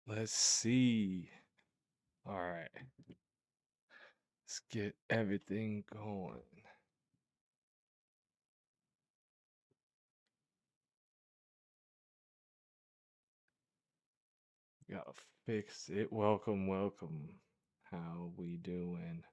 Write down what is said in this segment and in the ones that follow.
Let's see. All right. Let's get everything going. Gotta fix it. Welcome, welcome. How we doing?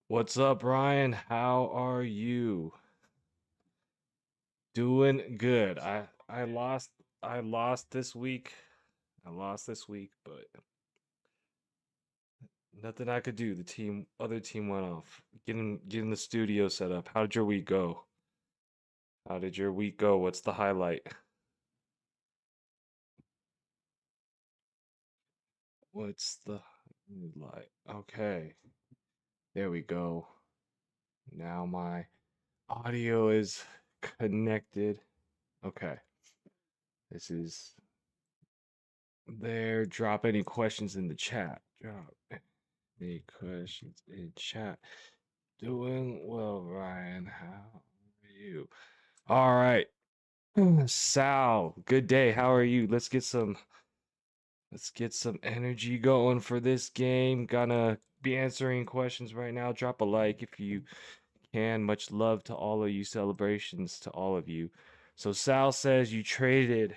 What's up, Ryan? How are you? Doing good. I lost this week. I lost this week, but nothing I could do. The other team went off. Getting the studio set up. How did your week go? How did your week go? What's the highlight? What's the highlight? Okay. There we go. Now my audio is connected. Okay. This is there. Drop any questions in the chat. Drop any questions in chat. Doing well, Ryan. How are you? All right. Sal, good day. How are you? Let's get some energy going for this game. Gonna be answering questions right now. Drop a like if you can. Much love to all of you. Celebrations to all of you. So Sal says you traded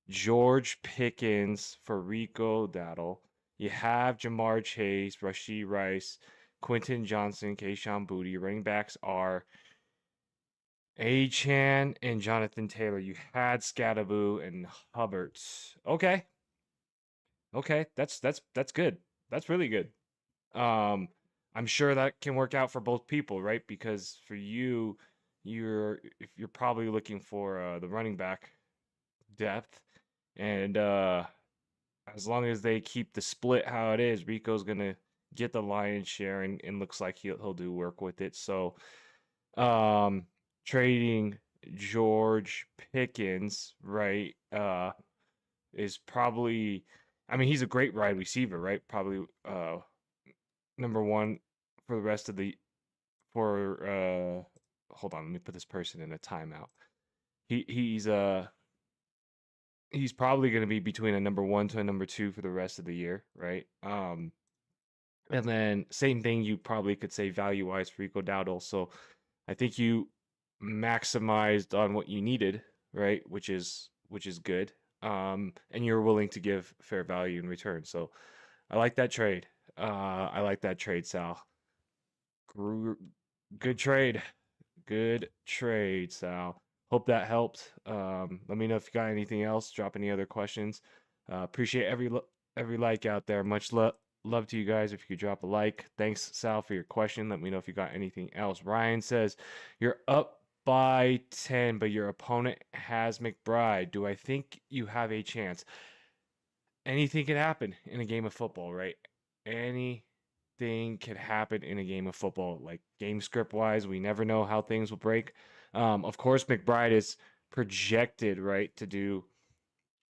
George Pickens for Rico Dowdle. You have Jamar Chase, Rashee Rice, Quentin Johnson, Kayshon Boutte. Running backs are Achan and Jonathan Taylor. You had Scattaboo and Hubbard. Okay. Okay. That's good. That's really good. Um, I'm sure that can work out for both people, right? Because for you, if you're probably looking for the running back depth, and as long as they keep the split how it is, Rico's gonna get the lion's share, and looks like he'll do work with it. So, um, trading George Pickens, right, is probably, I mean, he's a great wide receiver, right? Probably number one for the rest of the for hold on, let me put this person in a timeout. He's probably going to be between a number 1 to a number 2 for the rest of the year, right? And then same thing you probably could say value wise for Rico Dowdle. So I think you maximized on what you needed, right? Which is good. And you're willing to give fair value in return. So I like that trade. I like that trade, Sal. Good trade. Good trade, Sal. Hope that helped. Let me know if you got anything else. Drop any other questions. Appreciate every like out there. Much love to you guys. If you could drop a like. Thanks, Sal, for your question. Let me know if you got anything else. Ryan says you're up by 10, but your opponent has McBride. Do I think you have a chance? Anything could happen in a game of football, right? Anything could happen in a game of football. Like game script wise, we never know how things will break. Of course, McBride is projected, right, to do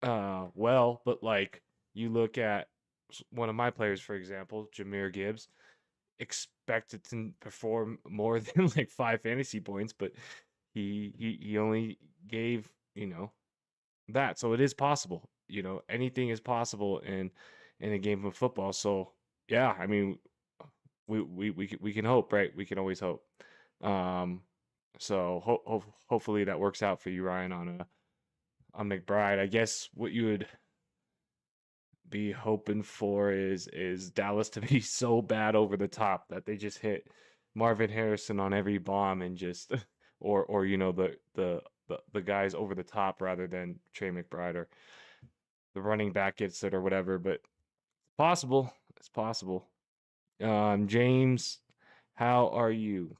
well, but like you look at one of my players, for example, Jahmyr Gibbs, expected to perform more than like 5 fantasy points, but he only gave, that. So it is possible. Anything is possible in a game of football. So yeah, I mean, we can hope, right? We can always hope. Um, so hopefully that works out for you, Ryan, on McBride. I guess what you would be hoping for is Dallas to be so bad over the top that they just hit Marvin Harrison on every bomb and just or the guys over the top rather than Trey McBride or the running back gets it or whatever, but it's possible. It's possible. James, how are you?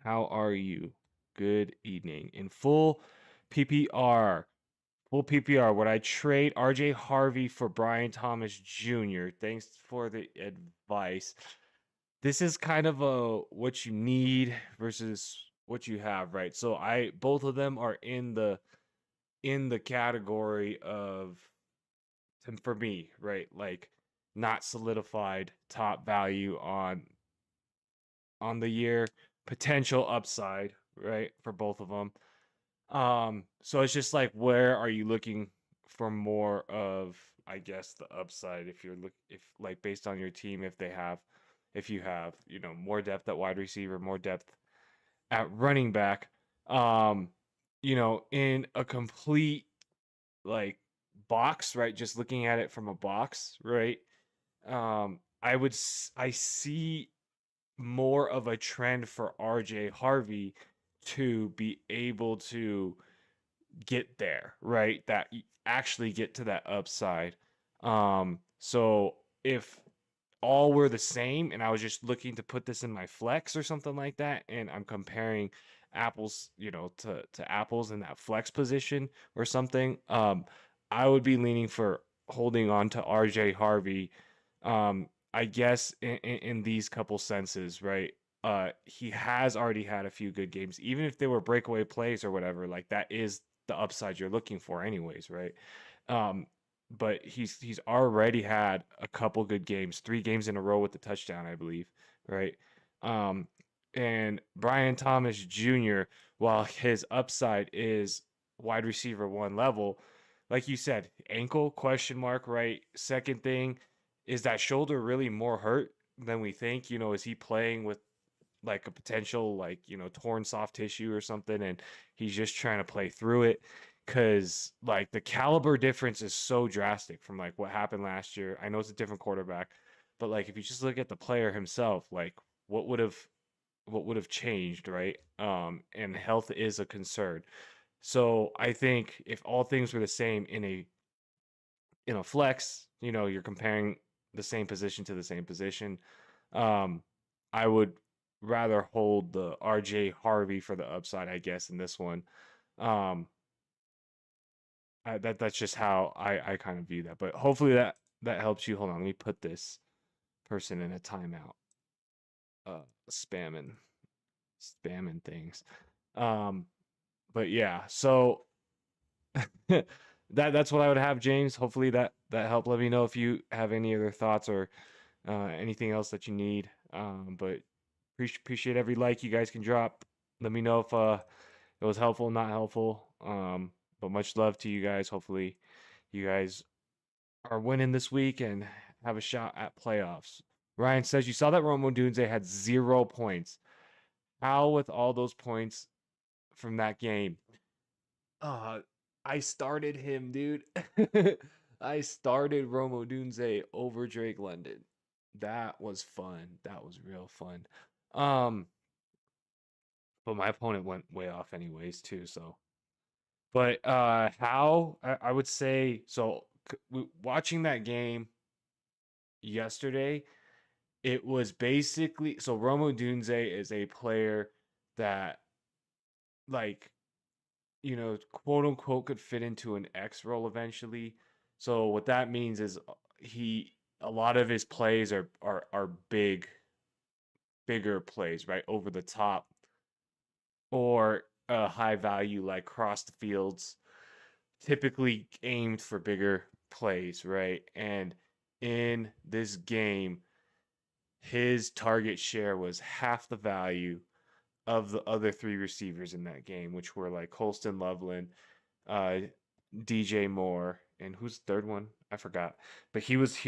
How are you? Good evening. In PPR, full PPR, would I trade RJ Harvey for Brian Thomas Jr.? Thanks for the advice. This is kind of a what you need versus what you have, right? So both of them are in the category of, and for me, right, like not solidified top value on the year, potential upside, right, for both of them. So it's just like, where are you looking for more of, I guess, the upside? If like based on your team, if you have, more depth at wide receiver, more depth at running back, um, in a complete like box, right? Just looking at it from a box, right? I see more of a trend for RJ Harvey to be able to get there, right? Actually get to that upside. So if all were the same and I was just looking to put this in my flex or something like that, and I'm comparing apples, to apples in that flex position or something, I would be leaning for holding on to RJ Harvey. I guess in these couple senses, right? He has already had a few good games, even if they were breakaway plays or whatever. Like, that is the upside you're looking for, anyways, right? Um, but he's already had a couple good games, 3 games in a row with the touchdown, I believe, right? Um, and Brian Thomas Jr., while his upside is wide receiver one level, like you said, ankle question mark, right? Second thing, is that shoulder really more hurt than we think? Is he playing with like a potential, like, torn soft tissue or something, and he's just trying to play through it? Because like the caliber difference is so drastic from like what happened last year. I know it's a different quarterback, but like if you just look at the player himself, like what would have what would have changed, right? And health is a concern. So I think if all things were the same in a flex, you're comparing the same position to the same position. Um, I would rather hold the RJ Harvey for the upside, I guess, in this one. Um, that's just how I kind of view that. But hopefully that helps you. Hold on, let me put this person in a timeout. Spamming, spamming things. Um, but yeah, so that's what I would have, James. Hopefully that helped. Let me know if you have any other thoughts or anything else that you need. But appreciate every like you guys can drop. Let me know if it was helpful, not helpful. But much love to you guys. Hopefully you guys are winning this week and have a shot at playoffs. Ryan says, you saw that Romo Dunze had 0 points. How, with all those points from that game? Uh, I started him, dude. I started Romo Dunze over Drake London. That was fun. That was real fun. Um, but my opponent went way off anyways too, so. But how I would say so, watching that game yesterday, it was basically, so Romo Dunze is a player that, like, quote unquote, could fit into an X role eventually. So what that means is, a lot of his plays are bigger plays, right, over the top, or high value, like cross the fields, typically aimed for bigger plays, right? And in this game, his target share was half the value of the other 3 receivers in that game, which were like Colston Loveland, uh, DJ Moore, and who's the third one? I forgot. But he was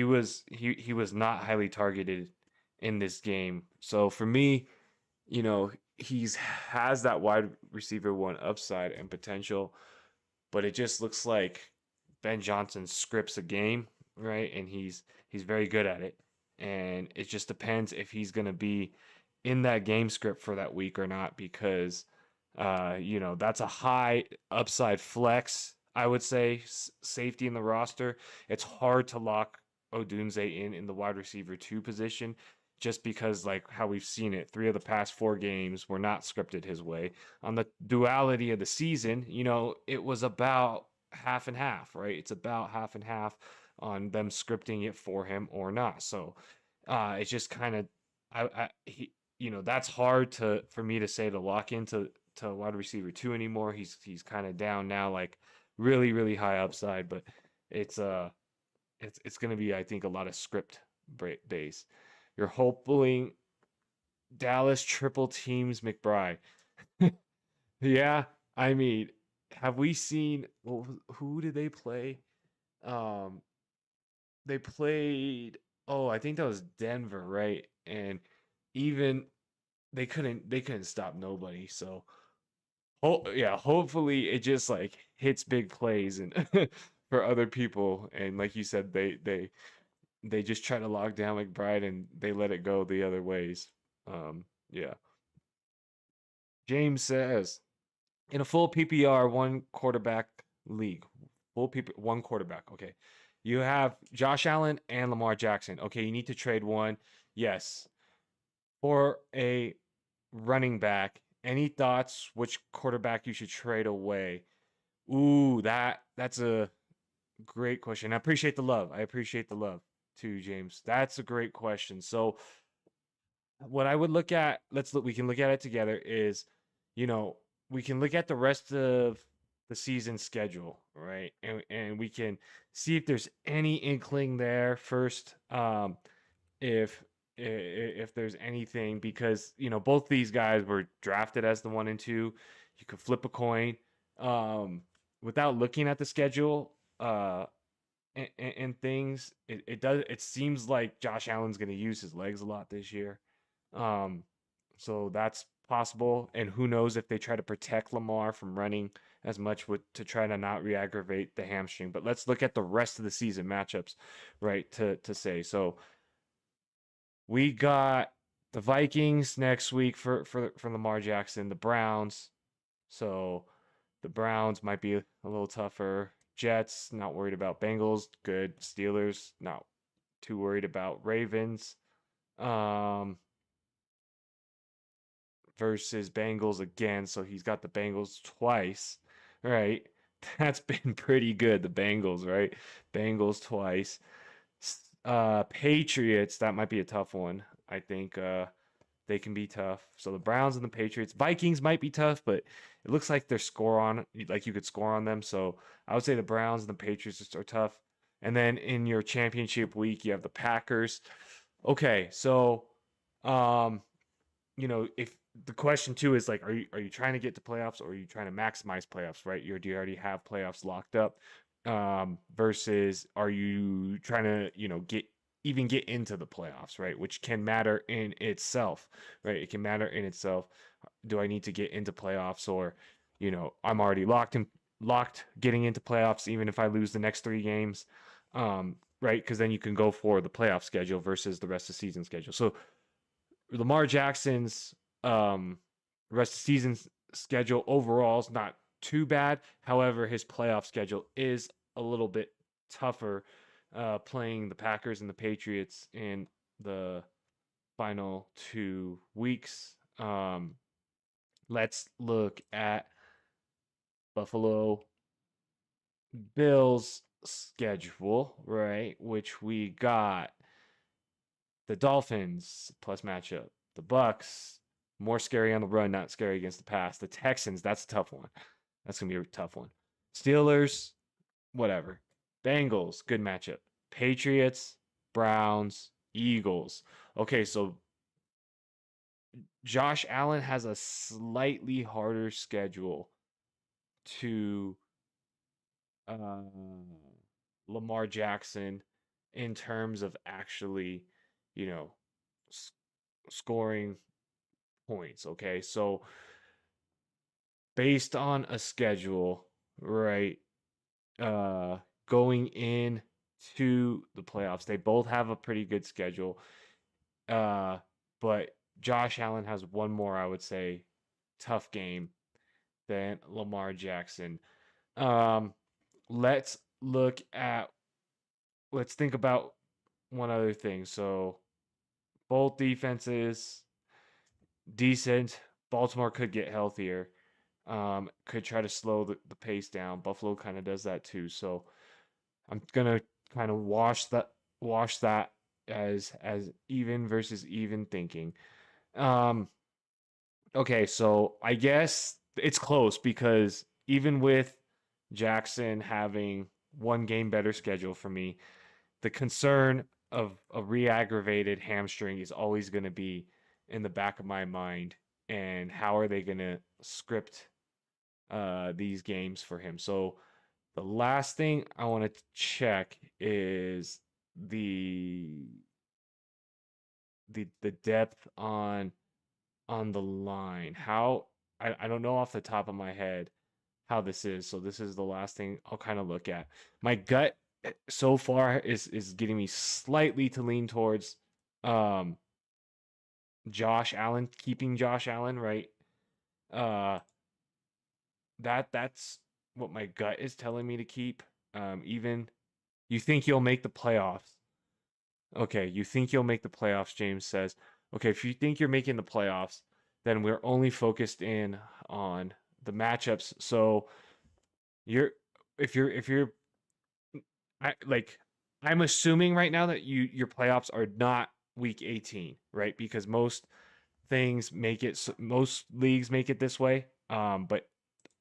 not highly targeted in this game. So for me, he's has that wide receiver one upside and potential, but it just looks like Ben Johnson scripts a game, right? And he's very good at it. And it just depends if he's going to be in that game script for that week or not, because that's a high upside flex, I would say, safety in the roster. It's hard to lock Odunze in the wide receiver 2 position, just because, like how we've seen it, 3 of the past 4 games were not scripted his way. On the duality of the season, it was about half and half, right? It's about half and half on them scripting it for him or not. So it's just kind of, I he that's hard for me to say to lock into to wide receiver 2 anymore. He's kind of down now, like really, really high upside, but it's it's going to be, I think, a lot of script base. You're hoping Dallas triple teams McBride. Yeah, I mean, have we seen who did they play? Um, they played. Oh, I think that was Denver, right? And even they couldn't stop nobody. So, yeah, hopefully it just like hits big plays and for other people. And like you said, they just try to lock down McBride and they let it go the other ways. Yeah. James says, in a full PPR one quarterback league, one quarterback. Okay, you have Josh Allen and Lamar Jackson. Okay, you need to trade one. Yes, for a running back. Any thoughts? Which quarterback you should trade away? Ooh, that's a great question. I appreciate the love. I appreciate the love too, James. That's a great question. So what I would look at, we can look at it together, is, you know, we can look at the rest of the season schedule, right? And we can see if there's any inkling there first, if if there's anything, because both these guys were drafted as the 1 and 2. You could flip a coin, without looking at the schedule, and things. It seems like Josh Allen's going to use his legs a lot this year. Um, so that's possible. And who knows if they try to protect Lamar from running as much to try to not re-aggravate the hamstring. But let's look at the rest of the season matchups, right? To say so, we got the Vikings next week for Lamar Jackson, the Browns. So the Browns might be a little tougher. Jets, not worried about. Bengals, good. Steelers, not too worried about. Ravens. Versus Bengals again. So he's got the Bengals twice, right? That's been pretty good. The Bengals, right? Bengals twice. Patriots, that might be a tough one. I think they can be tough. So the Browns and the Patriots. Vikings might be tough, but it looks like you could score on them. So I would say the Browns and the Patriots are tough. And then in your championship week, you have the Packers. Okay, so if the question too is like, are you trying to get to playoffs, or are you trying to maximize playoffs, right? Do you already have playoffs locked up? Versus are you trying to, get into the playoffs, right? Which can matter in itself, right? It can matter in itself. Do I need to get into playoffs, or, I'm already locked getting into playoffs, even if I lose the next 3 games, right? Because then you can go for the playoff schedule versus the rest of the season schedule. So Lamar Jackson's rest of season schedule overall is not too bad. However, his playoff schedule is a little bit tougher, playing the Packers and the Patriots in the final 2 weeks. Let's look at Buffalo Bills schedule, right? Which we got the Dolphins plus matchup. The Bucks, more scary on the run, not scary against the pass. The Texans, that's a tough one. That's going to be a tough one. Steelers, whatever. Bengals, good matchup. Patriots, Browns, Eagles. Okay, so Josh Allen has a slightly harder schedule to Lamar Jackson in terms of actually, you know, scoring points. Okay, so based on a schedule, right? Going in to the playoffs, they both have a pretty good schedule. But Josh Allen has one more, I would say, tough game than Lamar Jackson. Um, let's let's think about one other thing. So both defenses decent. Baltimore could get healthier. Could try to slow the pace down. Buffalo kind of does that too. So I'm gonna kind of wash that as even versus even thinking. Um, okay, so I guess it's close because even with Jackson having one game better schedule for me, the concern of a re-aggravated hamstring is always going to be in the back of my mind. And how are they going to script these games for him? So the last thing I want to check is the the depth on the line. How I don't know off the top of my head how this is. So this is the last thing I'll kind of look at. My gut so far is getting me slightly to lean towards um Josh Allen, keeping Josh Allen, right? Uh that's what my gut is telling me to keep. Even you think you'll make the playoffs. Okay, you think you'll make the playoffs, James says. Okay, if you think you're making the playoffs, then we're only focused in on the matchups. So you're if you're I like I'm assuming right now that your playoffs are not week 18, right? Because most leagues make it this way. But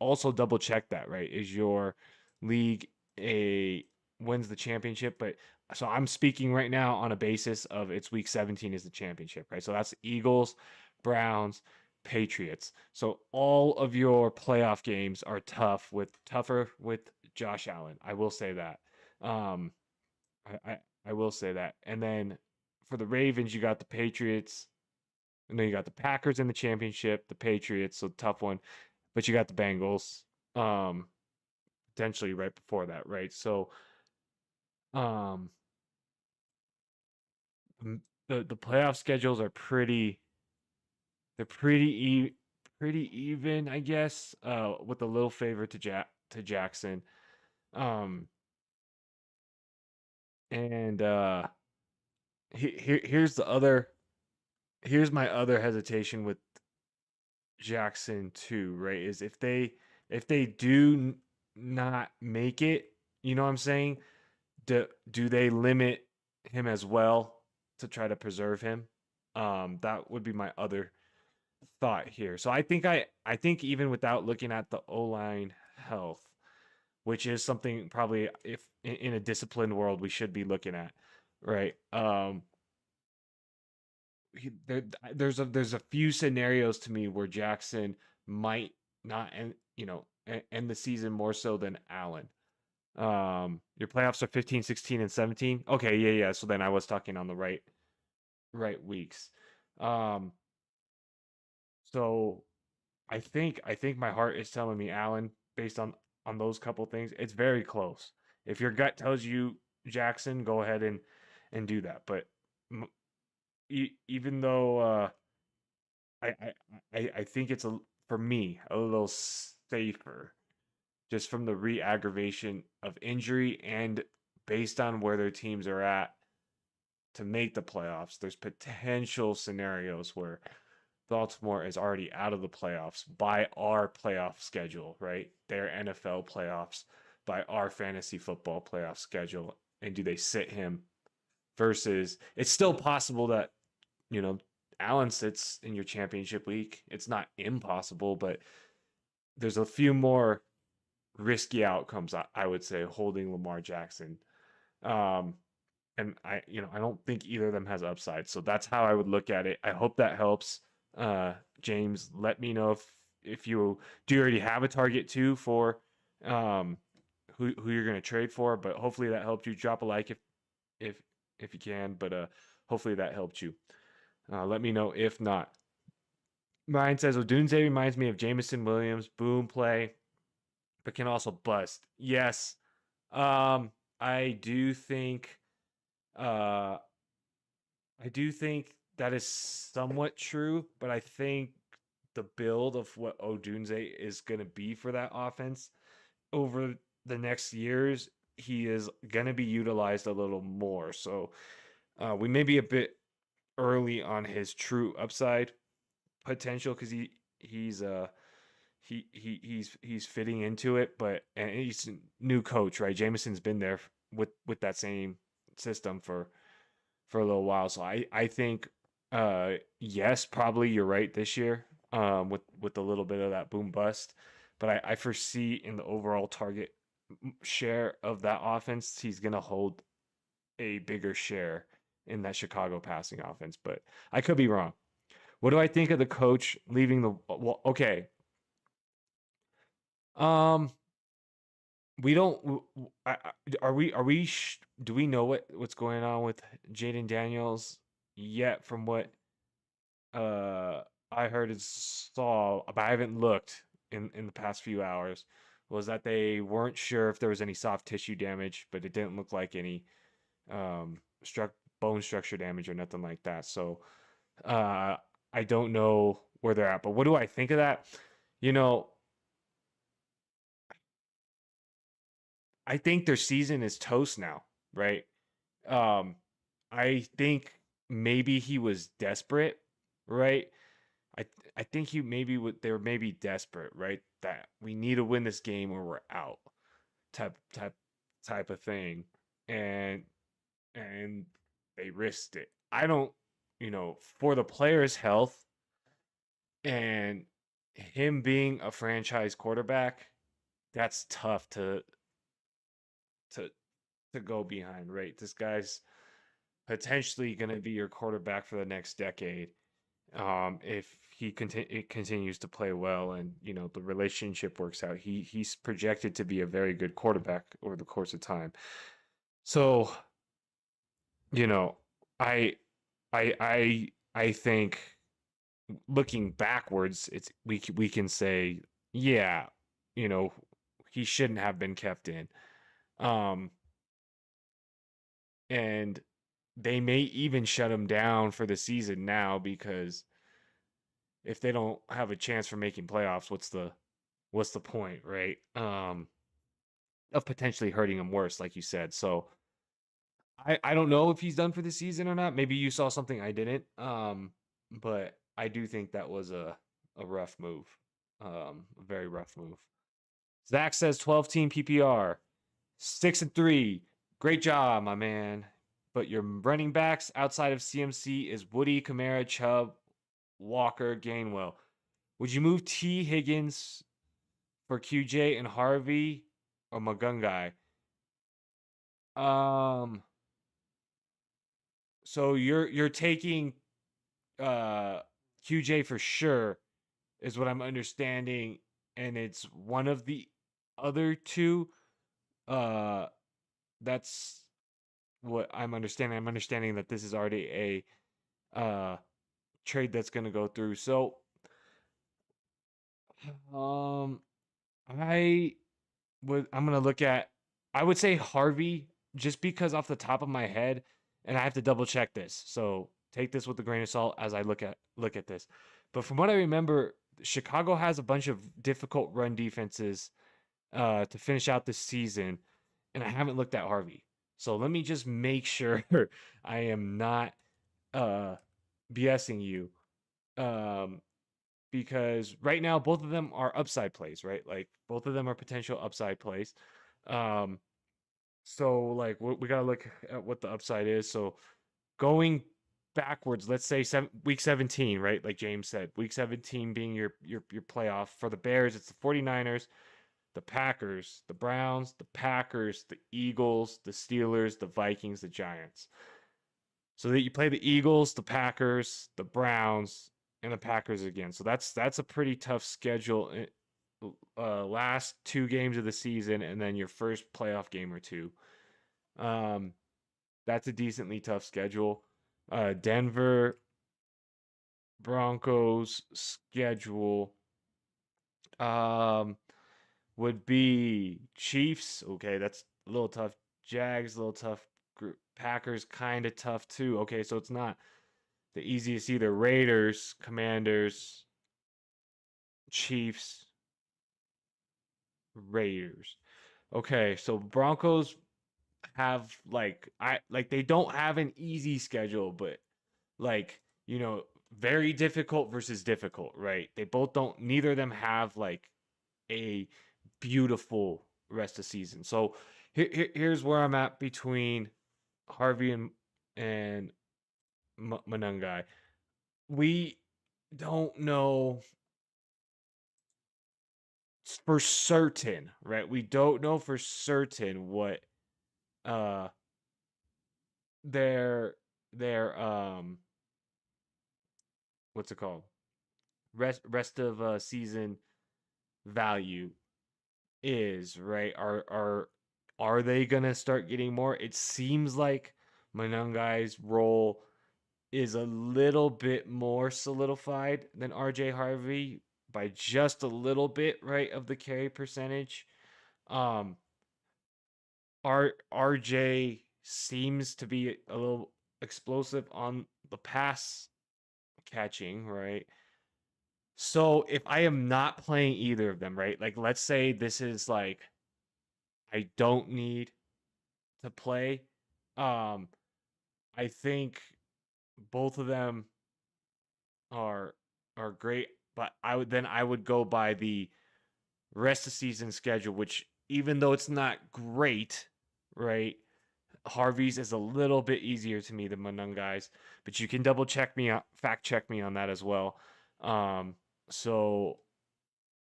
also double check that, right? Is your league a wins the championship? But so I'm speaking right now on a basis of it's week 17 is the championship, right? So that's Eagles, Browns, Patriots. So all of your playoff games are tougher with Josh Allen. I will say that. Um, I will say that. And then for the Ravens, you got the Patriots. And then you got the Packers in the championship, the Patriots, so tough one. But you got the Bengals, um, potentially right before that, right? So, um, the playoff schedules are they're pretty even, I guess, with a little favor to Jackson. Um, and here's here's my other hesitation with Jackson too, right? Is if they do not make it, you know what I'm saying? Do they limit him as well to try to preserve him? That would be my other thought here. So I think even without looking at the O-line health, which is something probably if in a disciplined world we should be looking at, right? There's a few scenarios to me where Jackson might not end the season more so than Allen. Your playoffs are 15, 16, and 17. Okay, yeah. So then I was talking on the right weeks. Um, so I think my heart is telling me Allen based on those couple things. It's very close. If your gut tells you Jackson, go ahead and do that. But even though I I I think it's for me a little safer just from the re-aggravation of injury and based on where their teams are at to make the playoffs. There's potential scenarios where Baltimore is already out of the playoffs by our playoff schedule, right? Their NFL playoffs by our fantasy football playoff schedule. And do they sit him versus it's still possible that you know, Allen sits in your championship week. It's not impossible, but there's a few more risky outcomes, I would say, holding Lamar Jackson. Um, and I don't think either of them has upside. So that's how I would look at it. I hope that helps. James, let me know if you do you already have a target too for um who you're gonna trade for, but hopefully that helped you. Drop a like if if you can, but hopefully that helped you. Let me know if not. Ryan says Odunze reminds me of Jameson Williams, boom play, but can also bust. Yes. I do think uh I do think that is somewhat true, but I think the build of what Odunze is gonna be for that offense over the next years, he is gonna be utilized a little more. So we may be a bit early on his true upside potential because he's fitting into it, but and he's a new coach, right? Jameson's been there with that same system for a little while, so I think Yes, probably you're right this year. With a little bit of that boom bust, but I foresee in the overall target share of that offense, he's gonna hold a bigger share in that Chicago passing offense. But I could be wrong. What do I think of the coach leaving the? Well, okay. Um, we don't. Are we? Do we know what's going on with Jaden Daniels yet? From what uh I heard and saw, but I haven't looked in the past few hours, was that they weren't sure if there was any soft tissue damage, but it didn't look like any struck bone structure damage or nothing like that. So uh I don't know where they're at. But what do I think of that? You know, I think their season is toast now, right? Um I think maybe he was desperate, right? I I think he maybe they were maybe desperate, right? That we need to win this game or we're out, type of thing, and and they risked it. I don't, for the player's health and him being a franchise quarterback, that's tough to to go behind, right? This guy's potentially going to be your quarterback for the next decade. If he continues to play well and the relationship works out, he's projected to be a very good quarterback over the course of time. So you know, I I think looking backwards, we can say, yeah, you know, he shouldn't have been kept in. Um, and they may even shut him down for the season now because if they don't have a chance for making playoffs, what's the point, right? Of potentially hurting him worse, like you said. So I don't know if he's done for the season or not. Maybe you saw something I didn't. But I do think that was a rough move. A very rough move. Zach says 12 team PPR, 6-3. Great job, my man. But your running backs outside of CMC is Woody, Kamara, Chubb, Walker, Gainwell. Would you move T. Higgins for QJ and Harvey or Magungai? Um, so you're taking QJ for sure is what I'm understanding, and it's one of the other two. Uh, that's what I'm understanding. I'm understanding that this is already a trade that's going to go through. So, um, I I'm going to look at. I would say Harvey just because off the top of my head, and I have to double check this. So take this with a grain of salt as I look at this. But from what I remember, Chicago has a bunch of difficult run defenses to finish out this season, and I haven't looked at Harvey. So let me just make sure I am not uh, BSing you, um, because right now both of them are upside plays, right? Like both of them are potential upside plays. Um, so like we gotta look at what the upside is. So going backwards, let's say week 17, right? Like James said, week 17 being your playoff. For the Bears, it's the 49ers, the Packers, the Browns, the Packers, the Eagles, the Steelers, the Vikings, the Giants. So that you play the Eagles, the Packers, the Browns, and the Packers again. So that's a pretty tough schedule. Last two games of the season, and then your first playoff game or two. Um, that's a decently tough schedule. Denver Broncos schedule would be Chiefs. Okay, that's a little tough. Jags, a little tough. Packers, kind of tough too. Okay, so it's not the easiest either. Raiders, Commanders, Chiefs, Raiders. Okay, so Broncos have they don't have an easy schedule, but like, very difficult versus difficult, right? They both don't neither of them have like a beautiful rest of season. So here's where I'm at between Harvey and Manungai. we don't know for certain, right? We don't know for certain what uh their their what's it called? Rest of season value is, right? Are they gonna start getting more? It seems like Manungai's role is a little bit more solidified than RJ Harvey by just a little bit, right, of the carry percentage. Um RJ seems to be a little explosive on the pass catching, right? So if I am not playing either of them, right? Like let's say this is like I don't need to play. Um I think both of them are are great, but I would go by the rest of season schedule, which even though it's not great, right? Harvey's is a little bit easier to me than Manungai's, but you can double check me on fact check me on that as well. Um, so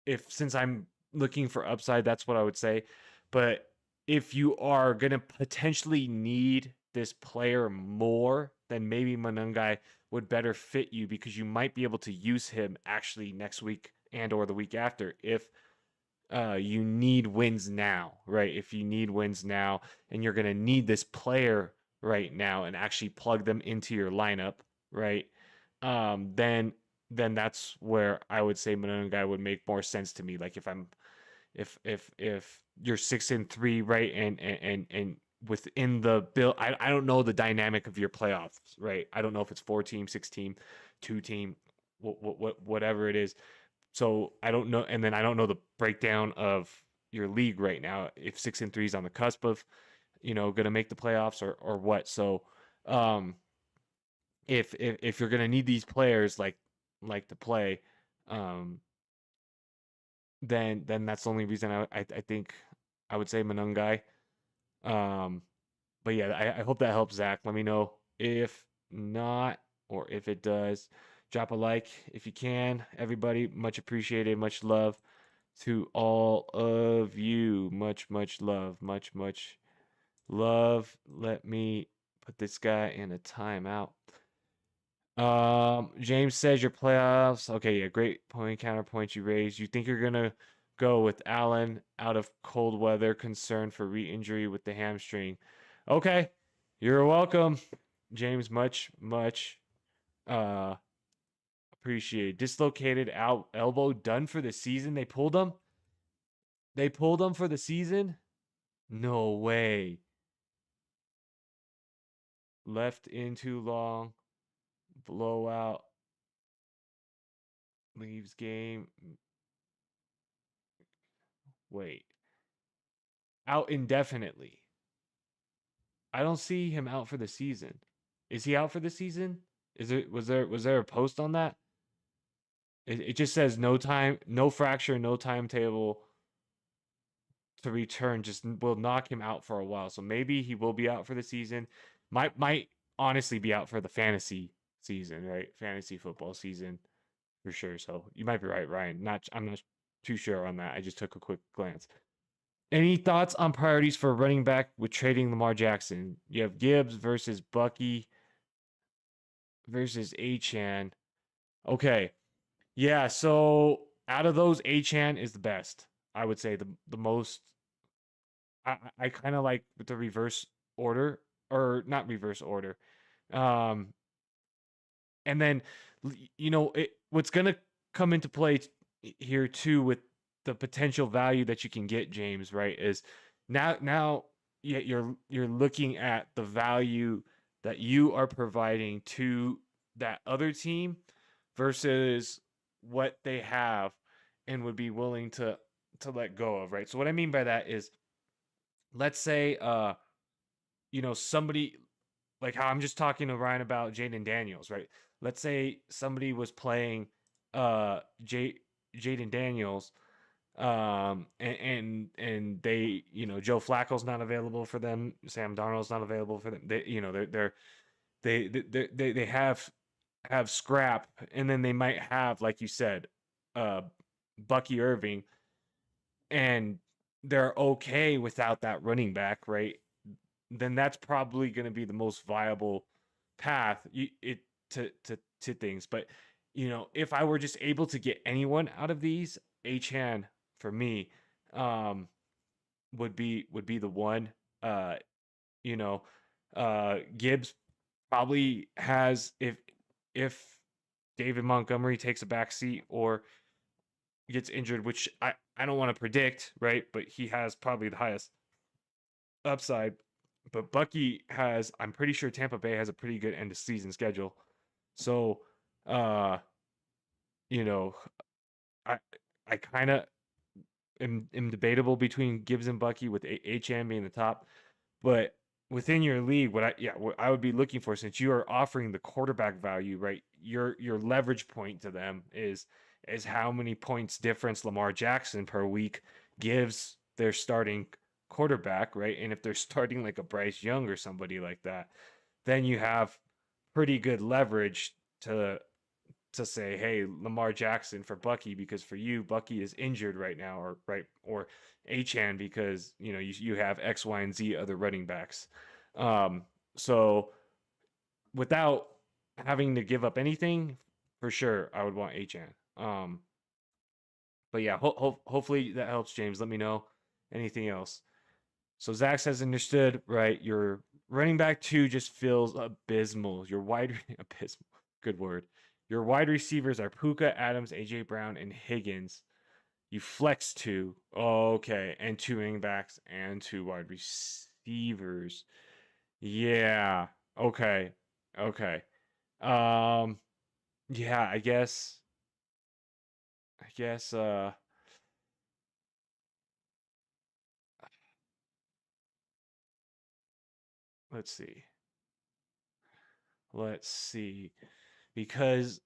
if since I'm looking for upside, that's what I would say. But if you are gonna potentially need this player more, then maybe Manungai would better fit you because you might be able to use him actually next week and or the week after if you need wins now, right? If you need wins now and you're gonna need this player right now and actually plug them into your lineup, right? Then that's where I would say Monongai would make more sense to me. Like if you're 6-3, right, and within the bill, I don't know the dynamic of your playoffs, right? I don't know if it's 4 team, 6 team, 2 team, whatever it is. So I don't know, and then I don't know the breakdown of your league right now. If 6-3 is on the cusp of, going to make the playoffs or what. So, um, if you're going to need these players like to play, um, then that's the only reason I think I would say Manungai. Um, but yeah, I hope that helps, Zach. Let me know if not or if it does. Drop a like if you can. Everybody, much appreciated. Much love to all of you. Much love. Much love. Let me put this guy in a timeout. James says your playoffs. Okay, yeah, great point counterpoint you raised. You think you're gonna go with Allen out of cold weather, concern for re-injury with the hamstring. Okay, you're welcome, James. Much uh appreciated. Dislocated out elbow, done for the season. They pulled him. They pulled him for the season. No way. Left in too long. Blowout. Leaves game. Wait. Out indefinitely. I don't see him out for the season. Is he out for the season? Was there a post on that? It just says no time, no fracture, no timetable to return. Just will knock him out for a while. So maybe he will be out for the season. Might honestly be out for the fantasy season, right? Fantasy football season for sure. So you might be right, Ryan. I'm not too sure on that. I just took a quick glance. Any thoughts on priorities for running back with trading Lamar Jackson? You have Gibbs versus Bucky versus Achan. Okay. Yeah, so out of those, Achan is the best. I would say the most I kind of like the reverse order or not reverse order. Um and then what's going to come into play here too with the potential value that you can get, James, right, is now yeah, you're looking at the value that you are providing to that other team versus what they have and would be willing to let go of, right? So what I mean by that is, let's say somebody, like how I'm just talking to Ryan about Jaden Daniels, right? Let's say somebody was playing Jaden Daniels, and they, Joe Flacco's not available for them, Sam Darnold's not available for them. They, they have have scrap, and then they might have, like you said, Bucky Irving, and they're okay without that running back, right? Then that's probably going to be the most viable path to things. But if I were just able to get anyone out of these, Achan for me um, would be the one. Uh, you know, Gibbs probably has if David Montgomery takes a back seat or gets injured, which I don't want to predict, right? But he has probably the highest upside. But Bucky has, I'm pretty sure Tampa Bay has a pretty good end of season schedule. So, uh, you know, I I kind of am debatable between Gibbs and Bucky with HM being the top. But within your league, what I would be looking for, since you are offering the quarterback value, right? Your leverage point to them is how many points difference Lamar Jackson per week gives their starting quarterback, right? And if they're starting like a Bryce Young or somebody like that, then you have pretty good leverage to say, hey, Lamar Jackson for Bucky, because for you, Bucky is injured right now, or Achan because you have X, Y, and Z other running backs. So without having to give up anything, for sure, I would want Achan. But yeah, hopefully that helps, James. Let me know anything else. So Zach says understood, right? Your running back 2 just feels abysmal. Your wide abysmal, good word. Your wide receivers are Puka, Adams, AJ Brown, and Higgins. You flex 2. Oh, okay, and 2 running backs and 2 wide receivers. Yeah. Okay. Okay. Um. Yeah. I guess. I guess. Let's see. Let's see. Because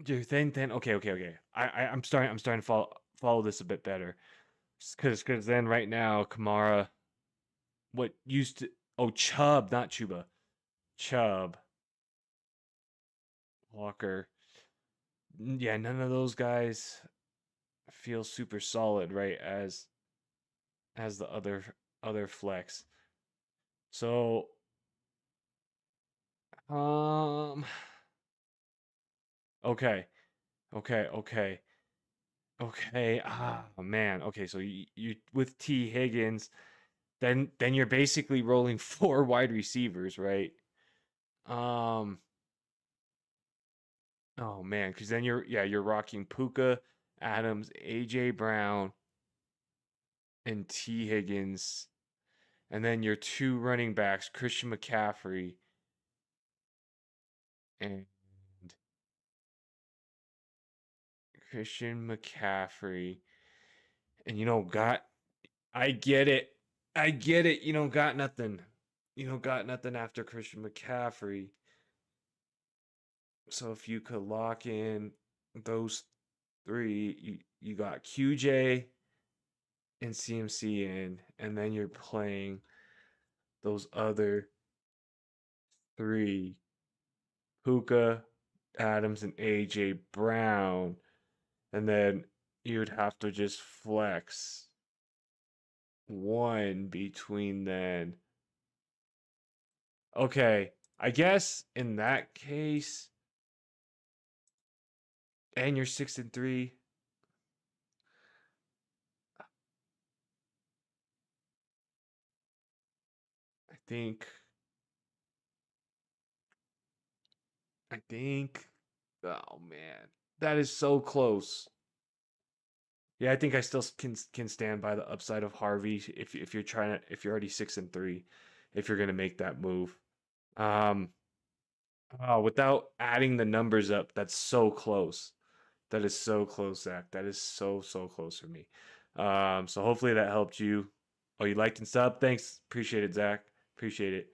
dude, then okay. I'm starting to follow this a bit better. Because then right now Kamara, what used to, oh, Chubb, not Chuba, Chubb, Walker, yeah, none of those guys feel super solid, right? As the other flex. So um okay, okay. Okay. Ah, man. Okay, so you with T Higgins, then you're basically rolling 4 wide receivers, right? Um, oh man, because then you're rocking Puka, Adams, AJ Brown, and T Higgins, and then your 2 running backs, Christian McCaffrey and Christian McCaffrey, and I get it, I get it. You don't got nothing after Christian McCaffrey. So if you could lock in those 3, you got QJ and CMC in, and then you're playing those other 3, Puka, Adams, and AJ Brown, and then you'd have to just flex 1 between then. Okay, I guess in that case, and you're 6-3. I think I think oh man, that is so close. Yeah, I think I still can stand by the upside of Harvey if you're trying to, if you're already 6-3, if you're gonna make that move. Um, without adding the numbers up, that's so close. That is so close, Zach. That is so close for me. So hopefully that helped you. Oh, you liked and sub? Thanks. Appreciate it, Zach. Appreciate it.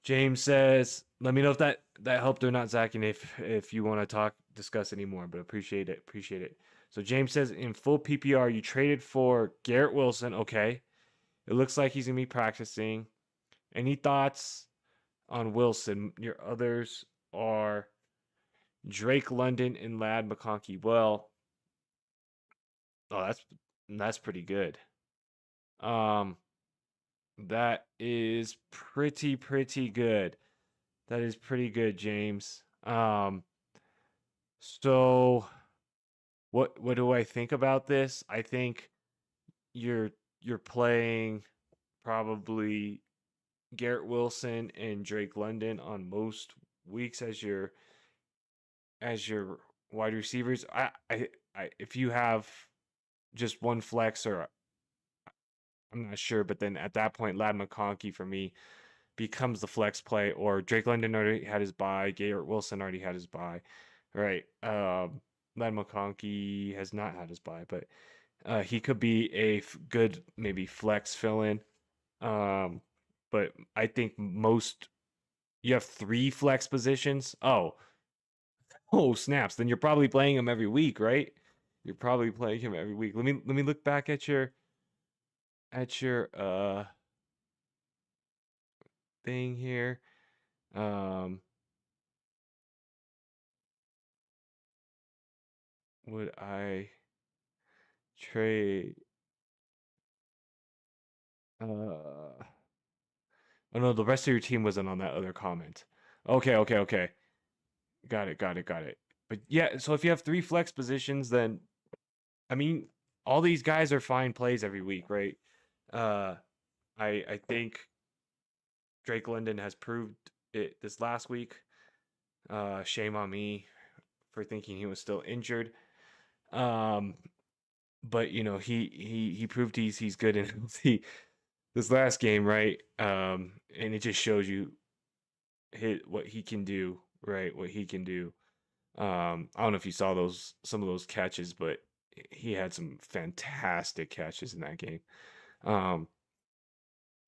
James says, "Let me know if that helped or not, Zach, and if you want to discuss anymore. But appreciate it, appreciate it." So James says, "In full PPR, you traded for Garrett Wilson. Okay, it looks like he's gonna be practicing. Any thoughts on Wilson. Your others are Drake London and Lad McConkey. Well, oh, that's pretty good. Um, that is pretty good. That is pretty good, James. So what do I think about this? I think you're you're playing probably Garrett Wilson and Drake London on most weeks as your wide receivers. I if you have just one flex, or I'm not sure, but then at that point, Lad McConkey for me becomes the flex play, or Drake London already had his bye, Garrett Wilson already had his bye, right? Lad McConkey has not had his bye, but he could be a good maybe flex fill in. Um, but I think most you have three flex positions. Oh snaps! Then you're probably playing him every week, right? You're probably playing him every week. Let me look back at your thing here. Um, would I trade? Oh no, the rest of your team wasn't on that other comment. Okay. Got it. But yeah, so if you have three flex positions, then I mean, all these guys are fine plays every week, right? Uh, I think Drake London has proved it this last week. Shame on me for thinking he was still injured. Um, but you know, he proved he's good and healthy this last game, right? And it just shows you what he can do, right? What he can do. I don't know if you saw some of those catches, but he had some fantastic catches in that game. Um,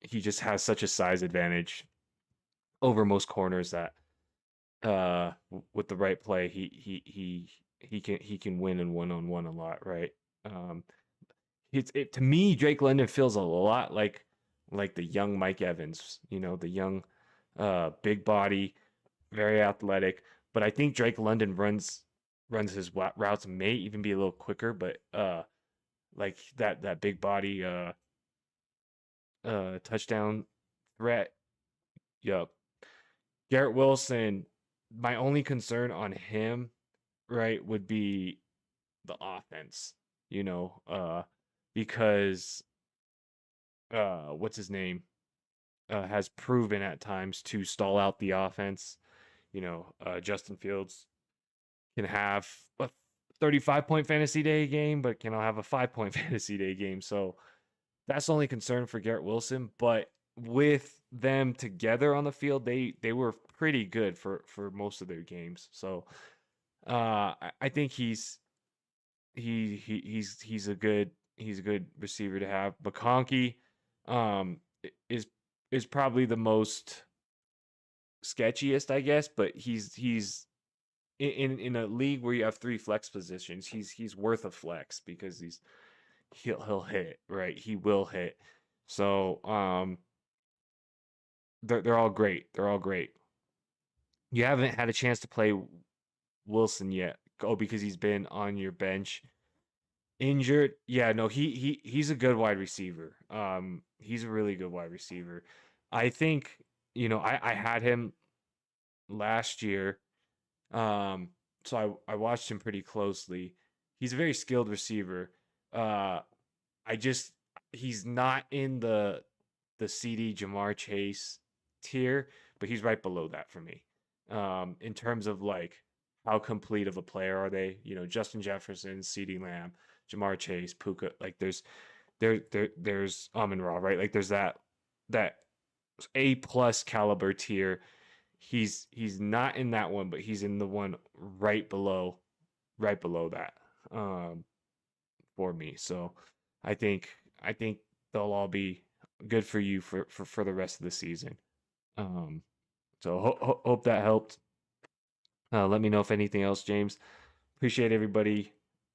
he just has such a size advantage over most corners that with the right play, he can win in one-on-one a lot, right? Um, to me, Drake London feels a lot like the young Mike Evans, you know, the young big body, very athletic. But I think Drake London runs his routes may even be a little quicker, but like that big body touchdown threat. Yup. Garrett Wilson, my only concern on him, right, would be the offense, you know, because what's his name has proven at times to stall out the offense. You know, Justin Fields can have a 35-point fantasy day game, but can have a 5-point fantasy day game. So that's the only concern for Garrett Wilson. But with them together on the field, they were pretty good for most of their games. So I think he's a good receiver to have. McConkey um, is is probably the most sketchiest, I guess, but he's in a league where you have three flex positions. He's worth a flex because he'll hit, right? He will hit. So they're all great. They're all great. You haven't had a chance to play Wilson yet. Oh, because he's been on your bench injured. Yeah, no, he's a good wide receiver. He's a really good wide receiver. I think, you know, I had him last year. Um, so I watched him pretty closely. He's a very skilled receiver. Uh, I just he's not in the CeeDee Jamar Chase tier, but he's right below that for me. In terms of like how complete of a player are they? You know, Justin Jefferson, CeeDee Lamb, Jamar Chase, Puka. Like there's Amon-Ra, right? Like there's that A plus caliber tier. He's not in that one, but he's in the one right below that. For me. So I think they'll all be good for you for the rest of the season. Um, so hope that helped. Let me know if anything else, James. Appreciate everybody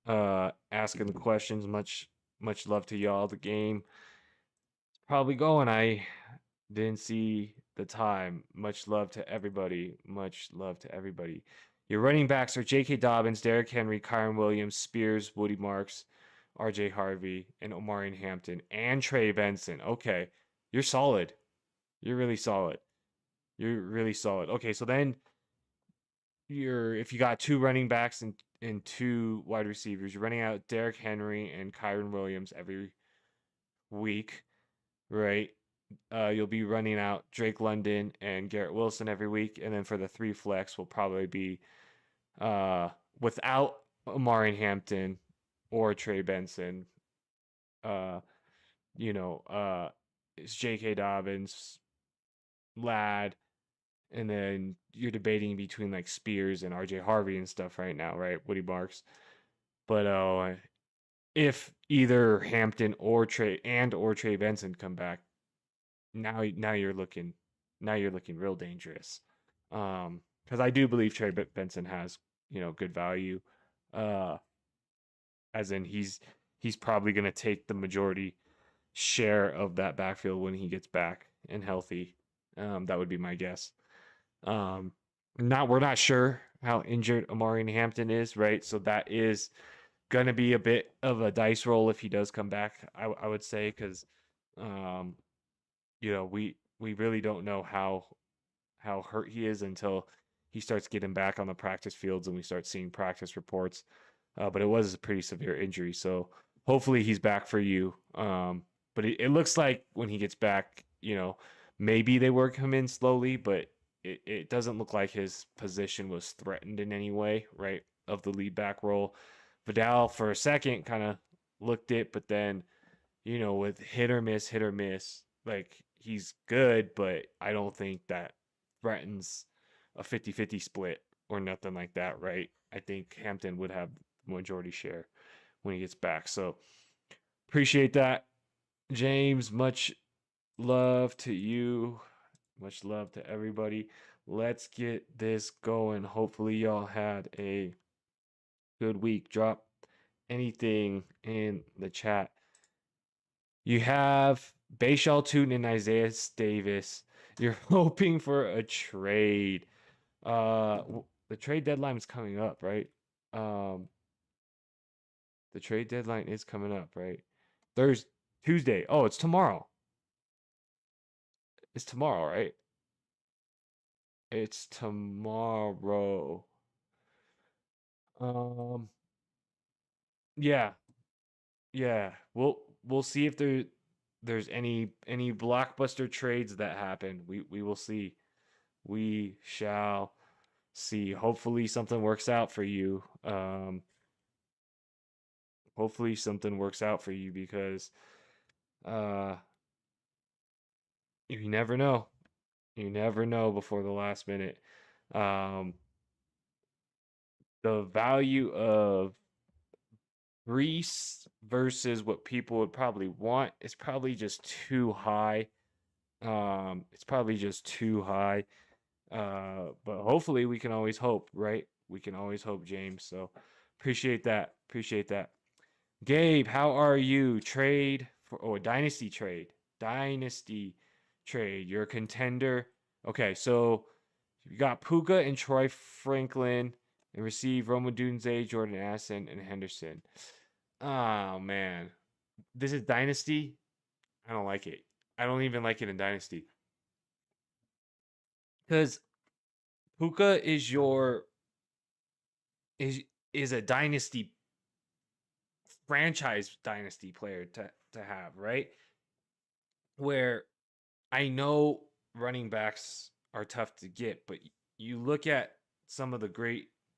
asking the questions. Much love to y'all. The game is probably going. I didn't see the time. Much love to everybody. Much love to everybody. Your running backs are J.K. Dobbins, Derrick Henry, Kyron Williams, Spears, Woody Marks, R.J. Harvey, and Omarion Hampton, and Trey Benson. Okay, you're solid. You're really solid. You're really solid. Okay, so then if you got two running backs and two wide receivers, you're running out Derrick Henry and Kyron Williams every week, right? You'll be running out Drake London and Garrett Wilson every week, and then for the three flex will probably be without Omarion Hampton or Trey Benson. Uh, it's J.K. Dobbins, Ladd, and then you're debating between like Spears and R.J. Harvey and stuff right now, right? Woody Marks. But if either Hampton or Trey Benson come back, now you're looking real dangerous. Because I do believe Trey Benson has good value. As in he's probably going to take the majority share of that backfield when he gets back and healthy. That would be my guess. We're not sure how injured Omarion Hampton is, right? So that is gonna be a bit of a dice roll if he does come back. I would say because we really don't know how hurt he is until he starts getting back on the practice fields and we start seeing practice reports. But it was a pretty severe injury, so hopefully he's back for you. But it looks like when he gets back, maybe they work him in slowly, but it doesn't look like his position was threatened in any way, right? Of the lead back role. Vidal for a second kind of looked it, but then, with hit or miss, like he's good, but I don't think that threatens a 50-50 split or nothing like that, right? I think Hampton would have majority share when he gets back. So appreciate that, James. Much love to you. Much love to everybody. Let's get this going. Hopefully y'all had a good week. Drop anything in the chat. You have Bayshall Tootin and Isaiah Davis. You're hoping for a trade. The trade deadline is coming up, right? The trade deadline is coming up, right? Tuesday. Oh, it's tomorrow. It's tomorrow, right? It's tomorrow. Yeah. Yeah. We'll see if there's any blockbuster trades that happen. We will see. We shall see. Hopefully something works out for you. Hopefully something works out for you because you never know. You never know before the last minute. The value of Greece versus what people would probably want is probably just too high. It's probably just too high. But hopefully we can always hope, right? We can always hope, James. So appreciate that. Appreciate that. Gabe, how are you? Dynasty trade. Dynasty trade. You're a contender. Okay, so you got Puka and Troy Franklin and receive Roma Dunze, Jordan Addison, and Henderson. Oh man. This is Dynasty. I don't like it. I don't even like it in Dynasty. Because Puka is a dynasty franchise dynasty player to have, right? Where I know running backs are tough to get, but you look at some of the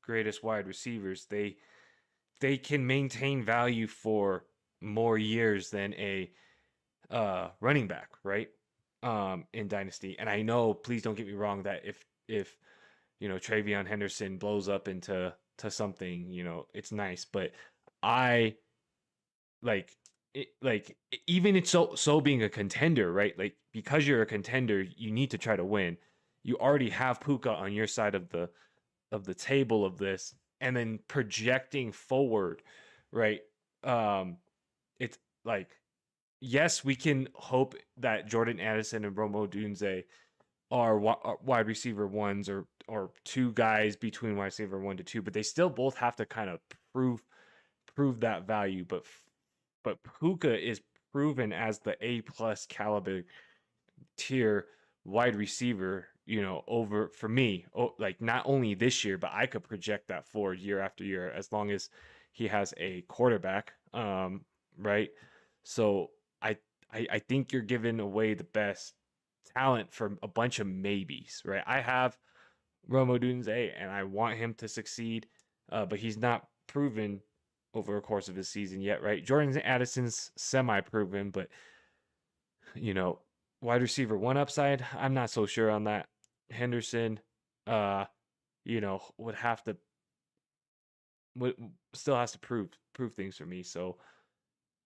greatest wide receivers, they can maintain value for more years than a running back, right? In Dynasty. And I know, please don't get me wrong, that if Travion Henderson blows up into something, it's nice, but I even it's so being a contender, right? Like, because you're a contender, you need to try to win. You already have Puka on your side of the table of this, and then projecting forward, right? It's like, yes, we can hope that Jordan Addison and Roma Dunze are wide receiver ones or two guys between wide receiver 1 to 2, but they still both have to kind of prove that value. But Puka is proven as the A+ caliber tier wide receiver, over for me, like not only this year, but I could project that forward year after year as long as he has a quarterback. Right. So I I think you're giving away the best talent for a bunch of maybes, right? I have Romo Dunze and I want him to succeed, but he's not proven over the course of his season yet, right? Jordan Addison's semi-proven, but you know, wide receiver one upside, I'm not so sure on that. Henderson, uh, would have to would still has to prove things for me. So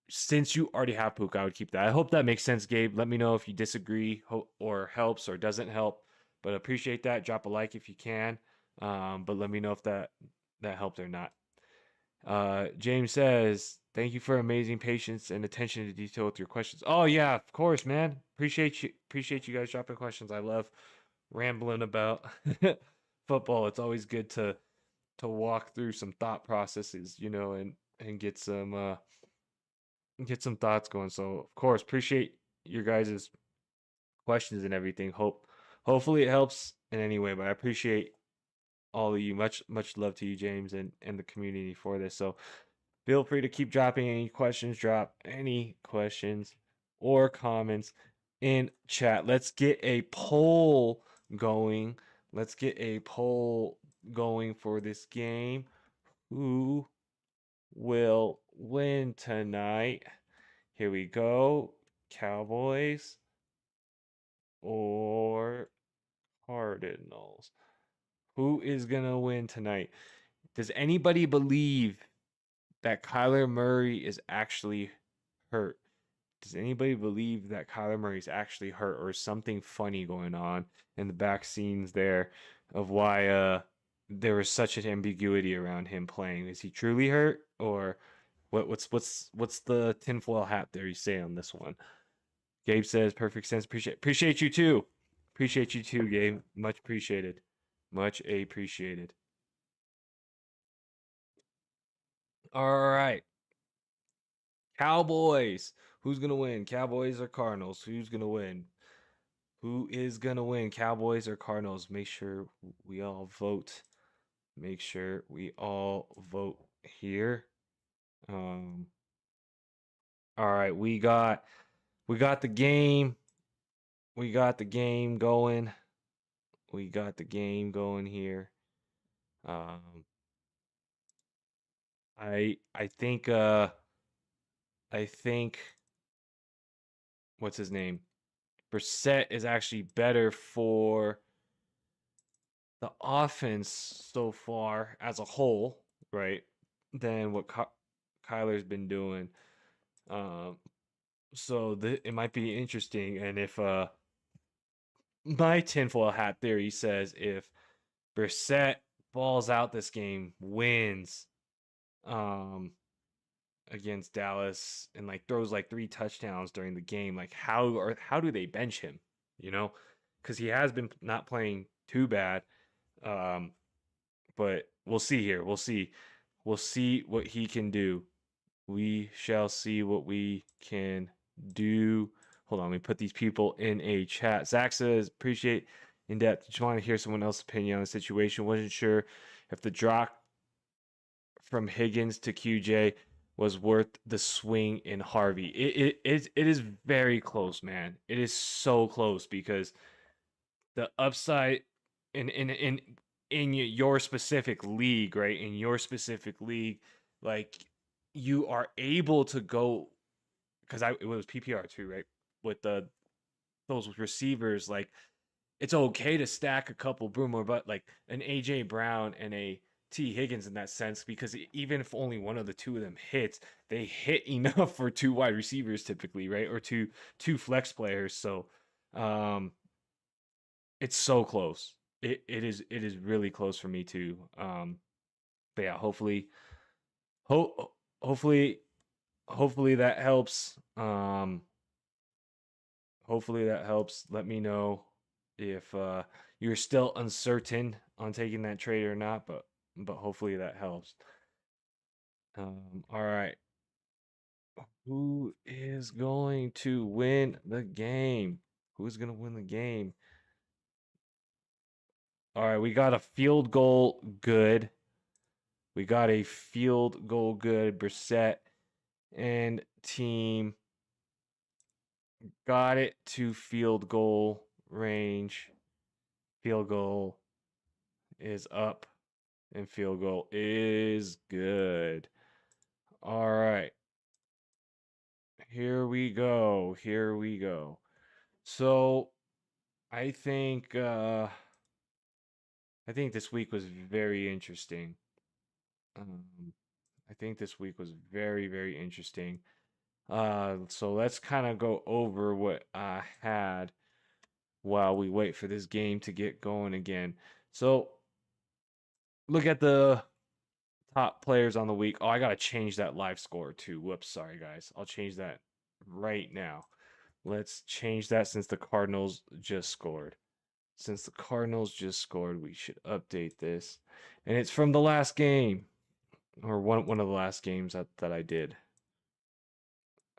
since you already have Puka, I would keep that. I hope that makes sense, Gabe. Let me know if you disagree or helps or doesn't help. But appreciate that. Drop a like if you can. But let me know if that helped or not. James says, "Thank you for amazing patience and attention to detail with your questions." Oh yeah, of course, man. Appreciate you guys dropping questions. I love rambling about football. It's always good to walk through some thought processes, and get some thoughts going. So of course, appreciate your guys' questions and everything. Hopefully it helps in any way, but I appreciate all of you. Much love to you, James, and the community for this. So feel free to keep dropping any questions, drop any questions or comments in chat. Let's get a poll going. Let's get a poll going for this game. Who will win tonight? Here we go. Cowboys or Cardinals? Who is going to win tonight? Does anybody believe that Kyler Murray is actually hurt? Does anybody believe that Kyler Murray is actually hurt, or is something funny going on in the back scenes there of why there was such an ambiguity around him playing? Is he truly hurt, or what's the tinfoil hat there you say on this one? Gabe says perfect sense. Appreciate you too. Appreciate you too, Gabe. Much appreciated. Much appreciated. All right. Cowboys. Who's gonna win? Cowboys or Cardinals? Who's gonna win? Who is gonna win? Cowboys or Cardinals? Make sure we all vote. Make sure we all vote here. Um. All right, we got the game. We got the game going. We got the game going here. Um. I think what's his name? Brissett is actually better for the offense so far as a whole, right? Than what Kyler's been doing. Um, so it might be interesting. And if my tinfoil hat theory says if Brissett balls out this game, wins, um, against Dallas and like throws like 3 touchdowns during the game, like how do they bench him? Because he has been not playing too bad. Um, but we'll see here. We'll see what he can do. We shall see what we can do. Hold on, let me put these people in a chat. Zach says, appreciate in depth. Just want to hear someone else's opinion on the situation. Wasn't sure if the drop from Higgins to QJ was worth the swing in Harvey. It is very close, man. It is so close because the upside in your specific league, right? In your specific league, like you are able to go because it was PPR too, right? With those receivers, like it's okay to stack a couple Boomer, but like an AJ Brown and a T Higgins in that sense, because even if only one of the two of them hits, they hit enough for 2 wide receivers typically, right? Or two flex players. So it's so close. It is really close for me too. But yeah, ho- hopefully hopefully that helps. Hopefully that helps. Let me know if you're still uncertain on taking that trade or not, but hopefully that helps. All right. Who is going to win the game? Who's going to win the game? All right, we got a field goal good. We got a field goal good. Brissett and team got it to field goal range. Field goal is up, and field goal is good. All right. Here we go. Here we go. So I think this week was very interesting. I think this week was very, very interesting. So let's kind of go over what I had while we wait for this game to get going again. So look at the top players on the week. Oh, I gotta change that live score too. Whoops, sorry guys. I'll change that right now. Let's change that since the Cardinals just scored. Since the Cardinals just scored, we should update this. And it's from the last game. Or one of the last games that I did.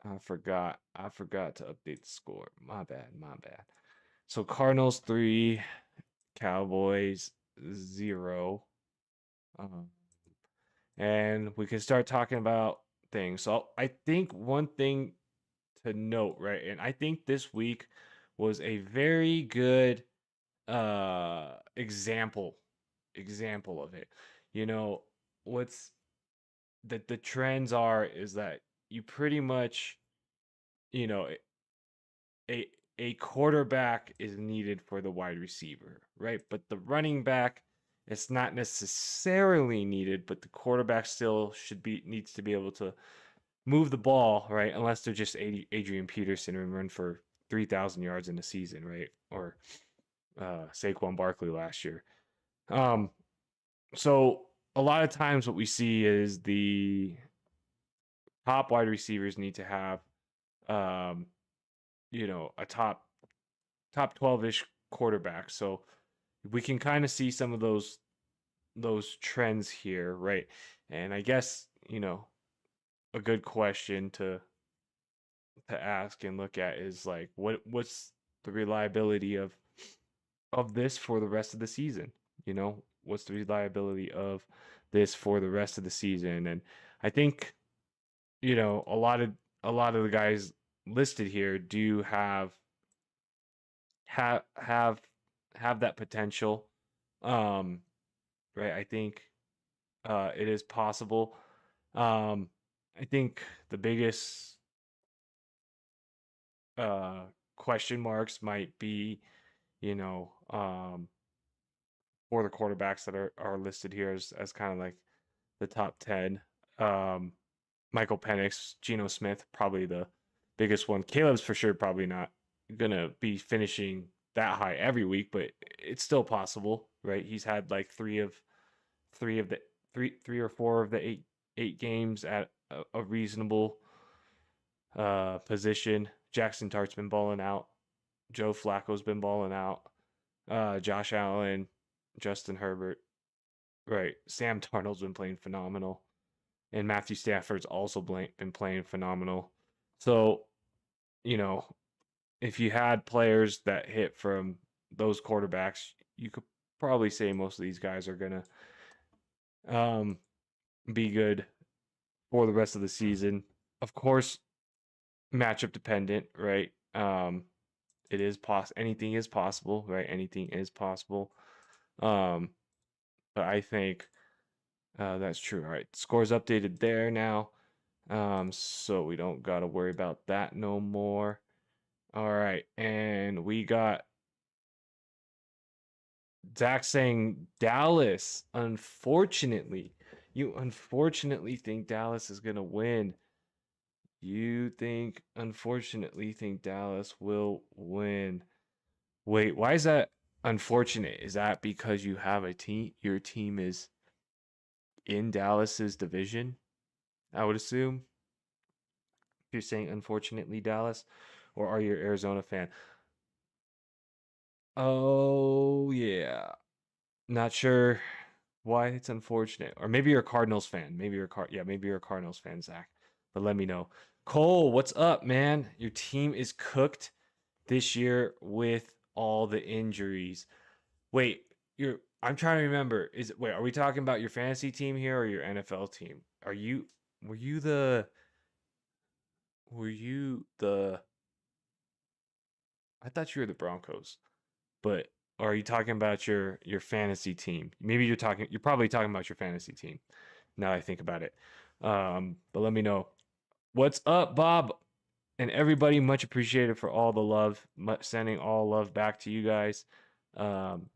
I forgot. I forgot to update the score. My bad. My bad. So Cardinals 3, Cowboys 0. Um, and we can start talking about things. So I think one thing to note, right? And I think this week was a very good example of it. You know, what's the trends are is that you pretty much, you know, a a quarterback is needed for the wide receiver, right? But the running back, it's not necessarily needed, but the quarterback still needs to be able to move the ball, right? Unless they're just Adrian Peterson and run for 3,000 yards in a season, right? Or Saquon Barkley last year. So a lot of times what we see is the top wide receivers need to have, um, a top 12-ish quarterback. So we can kind of see some of those trends here, right? And I guess, a good question to ask and look at is like what's the reliability of this for the rest of the season? What's the reliability of this for the rest of the season? And I think, a lot of the guys listed here do have have that potential. Um, right? I think it is possible. Um, I think the biggest uh, question marks might be, you know, um, for the quarterbacks that are listed here as kind of like the top 10. Um, Michael Penix, Geno Smith, probably the biggest one. Caleb's for sure probably not gonna be finishing that high every week, but it's still possible, right? He's had like three or four of the eight games at a reasonable position. Jackson Tart's been balling out. Joe Flacco's been balling out. Josh Allen, Justin Herbert, right? Sam Darnold's been playing phenomenal, and Matthew Stafford's also been playing phenomenal. So, you know, if you had players that hit from those quarterbacks, you could probably say most of these guys are gonna um, be good for the rest of the season. Of course, matchup dependent, right? It is anything is possible, right? Anything is possible. Um, but I think that's true. All right, scores updated there now. So we don't gotta worry about that no more. All right, and we got Zach saying Dallas. Unfortunately, you unfortunately think Dallas is gonna win. Unfortunately, think Dallas will win. Wait, why is that unfortunate? Is that because you have a team, your team is in Dallas's division? I would assume. If you're saying unfortunately Dallas, or are you an Arizona fan? Oh yeah. Not sure why it's unfortunate. Or maybe you're a Cardinals fan. Maybe you're a Cardinals fan, Zach. But let me know. Cole, what's up, man? Your team is cooked this year with all the injuries. Wait, I'm trying to remember. Are we talking about your fantasy team here or your NFL team? Were you the were you the I thought you were the Broncos. But are you talking about your fantasy team? Maybe you're probably talking about your fantasy team. Now I think about it. But let me know. What's up, Bob? And everybody, much appreciated for all the love. Sending all love back to you guys. Um,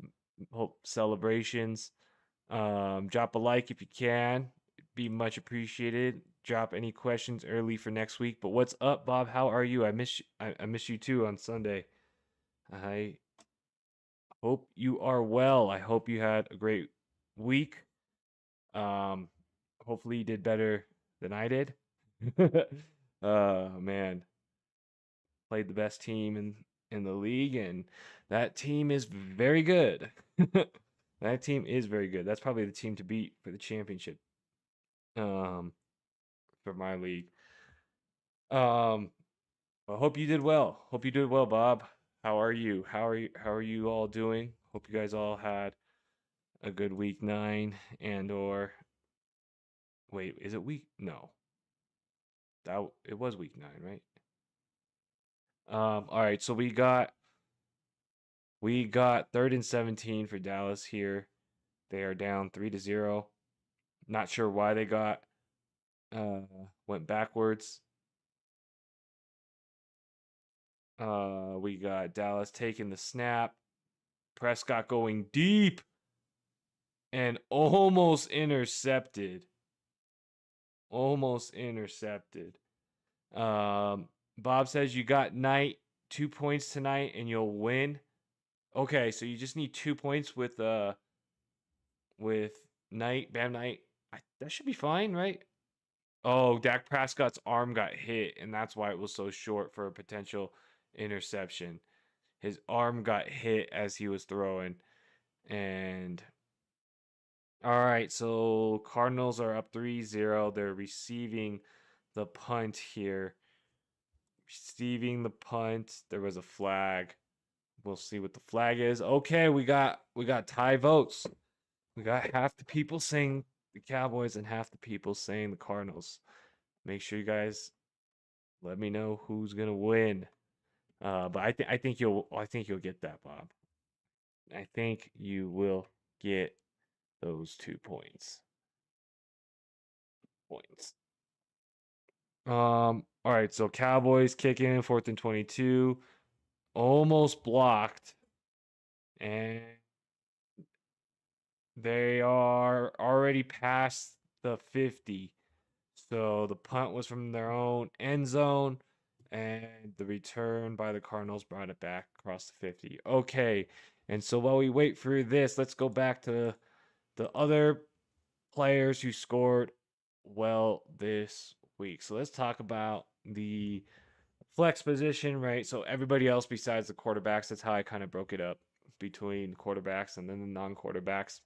Hope celebrations. Drop a like if you can. Be much appreciated. Drop any questions early for next week. But what's up, Bob? How are you? I miss you too on Sunday. I hope you are well. I hope you had a great week. Um, Hopefully you did better than I did. Man, played the best team in the league, and that team is very good. That team is very good. That's probably the team to beat for the championship. Um, for my league. Um, I hope you did well. Hope you did well, Bob. How are you? How are you all doing? Hope you guys all had a good week 9 and or wait, is it week? No. It was week 9, right? All right, so we got 3rd and 17 for Dallas here. They are down 3-0. Not sure why they uh went backwards. We got Dallas taking the snap. Prescott going deep and almost intercepted. Almost intercepted. Bob says you got Knight 2 points tonight and you'll win. Okay, so you just need 2 points with Knight, Bam Knight. That should be fine, right? Oh, Dak Prescott's arm got hit, and that's why it was so short for a potential interception. His arm got hit as he was throwing. And all right, so Cardinals are up 3-0. They're receiving the punt here. Receiving the punt. There was a flag. We'll see what the flag is. Okay, we got tie votes. We got half the people saying the Cowboys and half the people saying the Cardinals. Make sure you guys let me know who's gonna win. But I think you'll get that, Bob. I think you will get those 2 points. Points. All right, so Cowboys kick in 4th and 22. Almost blocked. And they are already past the 50. So the punt was from their own end zone, and the return by the Cardinals brought it back across the 50. Okay, and so while we wait for this, let's go back to the other players who scored well this week. So let's talk about the flex position, right? So everybody else besides the quarterbacks, that's how I kind of broke it up between quarterbacks and then the non-quarterbacks.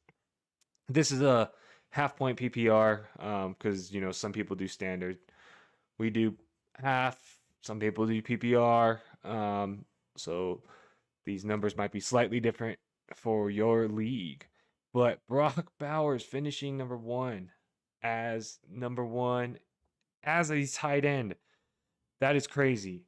This is a half point PPR because some people do standard. We do half. Some people do PPR. So these numbers might be slightly different for your league. But Brock Bowers finishing number one as a tight end. That is crazy.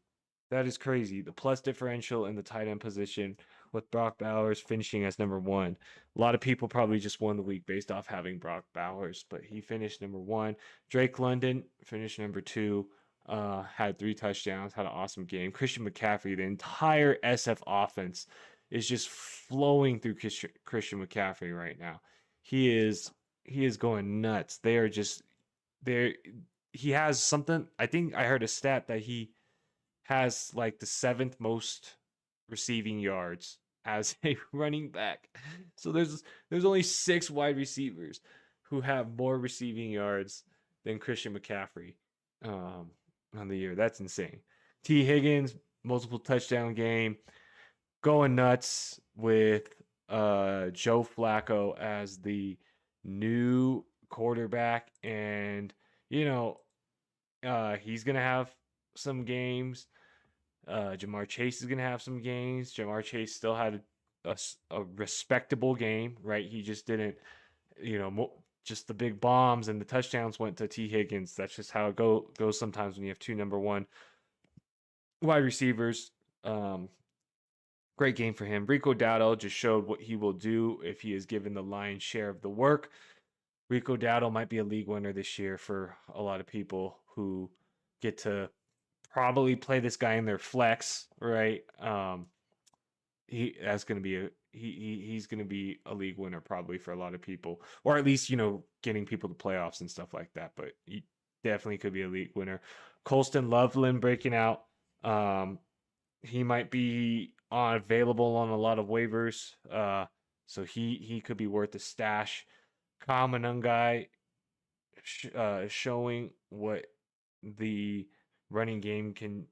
That is crazy. The plus differential in the tight end position with Brock Bowers finishing as number one. A lot of people probably just won the week based off having Brock Bowers, but he finished number one. Drake London finished number two, had 3 touchdowns, had an awesome game. Christian McCaffrey, the entire SF offense is just flowing through Christian McCaffrey right now. He is going nuts. They are just there. He has something. I think I heard a stat that he has like the 7th most receiving yards as a running back. So there's only 6 wide receivers who have more receiving yards than Christian McCaffrey on the year. That's insane. T. Higgins, multiple touchdown game. going nuts with Joe Flacco as the new quarterback, and you know, he's gonna have some games. Jamar Chase is gonna have some games. Jamar Chase still had a respectable game, right? He just didn't, just the big bombs and the touchdowns went to T. Higgins. That's just how it goes sometimes when you have two number one wide receivers. Great game for him. Rico Dowdle just showed what he will do if he is given the lion's share of the work. Rico Dowdle might be a league winner this year for a lot of people who get to probably play this guy in their flex, right? He's going to be a league winner probably for a lot of people, or at least getting people to playoffs and stuff like that. But he definitely could be a league winner. Colston Loveland breaking out. He might be available on a lot of waivers, so he could be worth a stash. Kyle Manungai showing what the running game can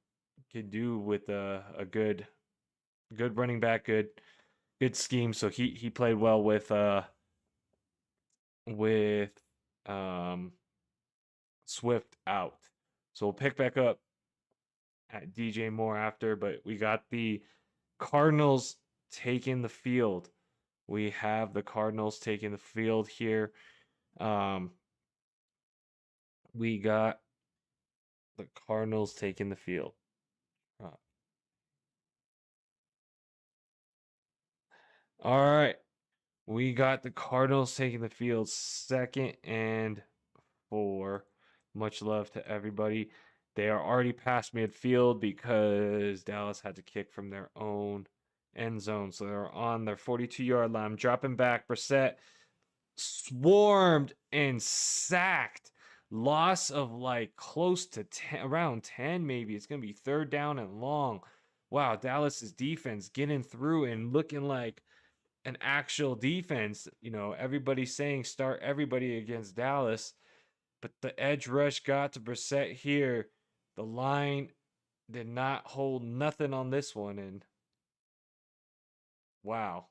do with a good running back, good scheme. So he played well with Swift out. So we'll pick back up at DJ Moore after, but we got the Cardinals taking the field. We have the Cardinals taking the field here. We got the Cardinals taking the field. All right. We got the Cardinals taking the field, 2nd and 4. Much love to everybody. They are already past midfield because Dallas had to kick from their own end zone. So they're on their 42-yard line. Dropping back. Brissett swarmed and sacked. Loss of like close to 10, around 10 maybe. It's going to be 3rd down and long. Wow, Dallas's defense getting through and looking like an actual defense. Everybody's saying start everybody against Dallas, but the edge rush got to Brissett here. The line did not hold nothing on this one, and wow.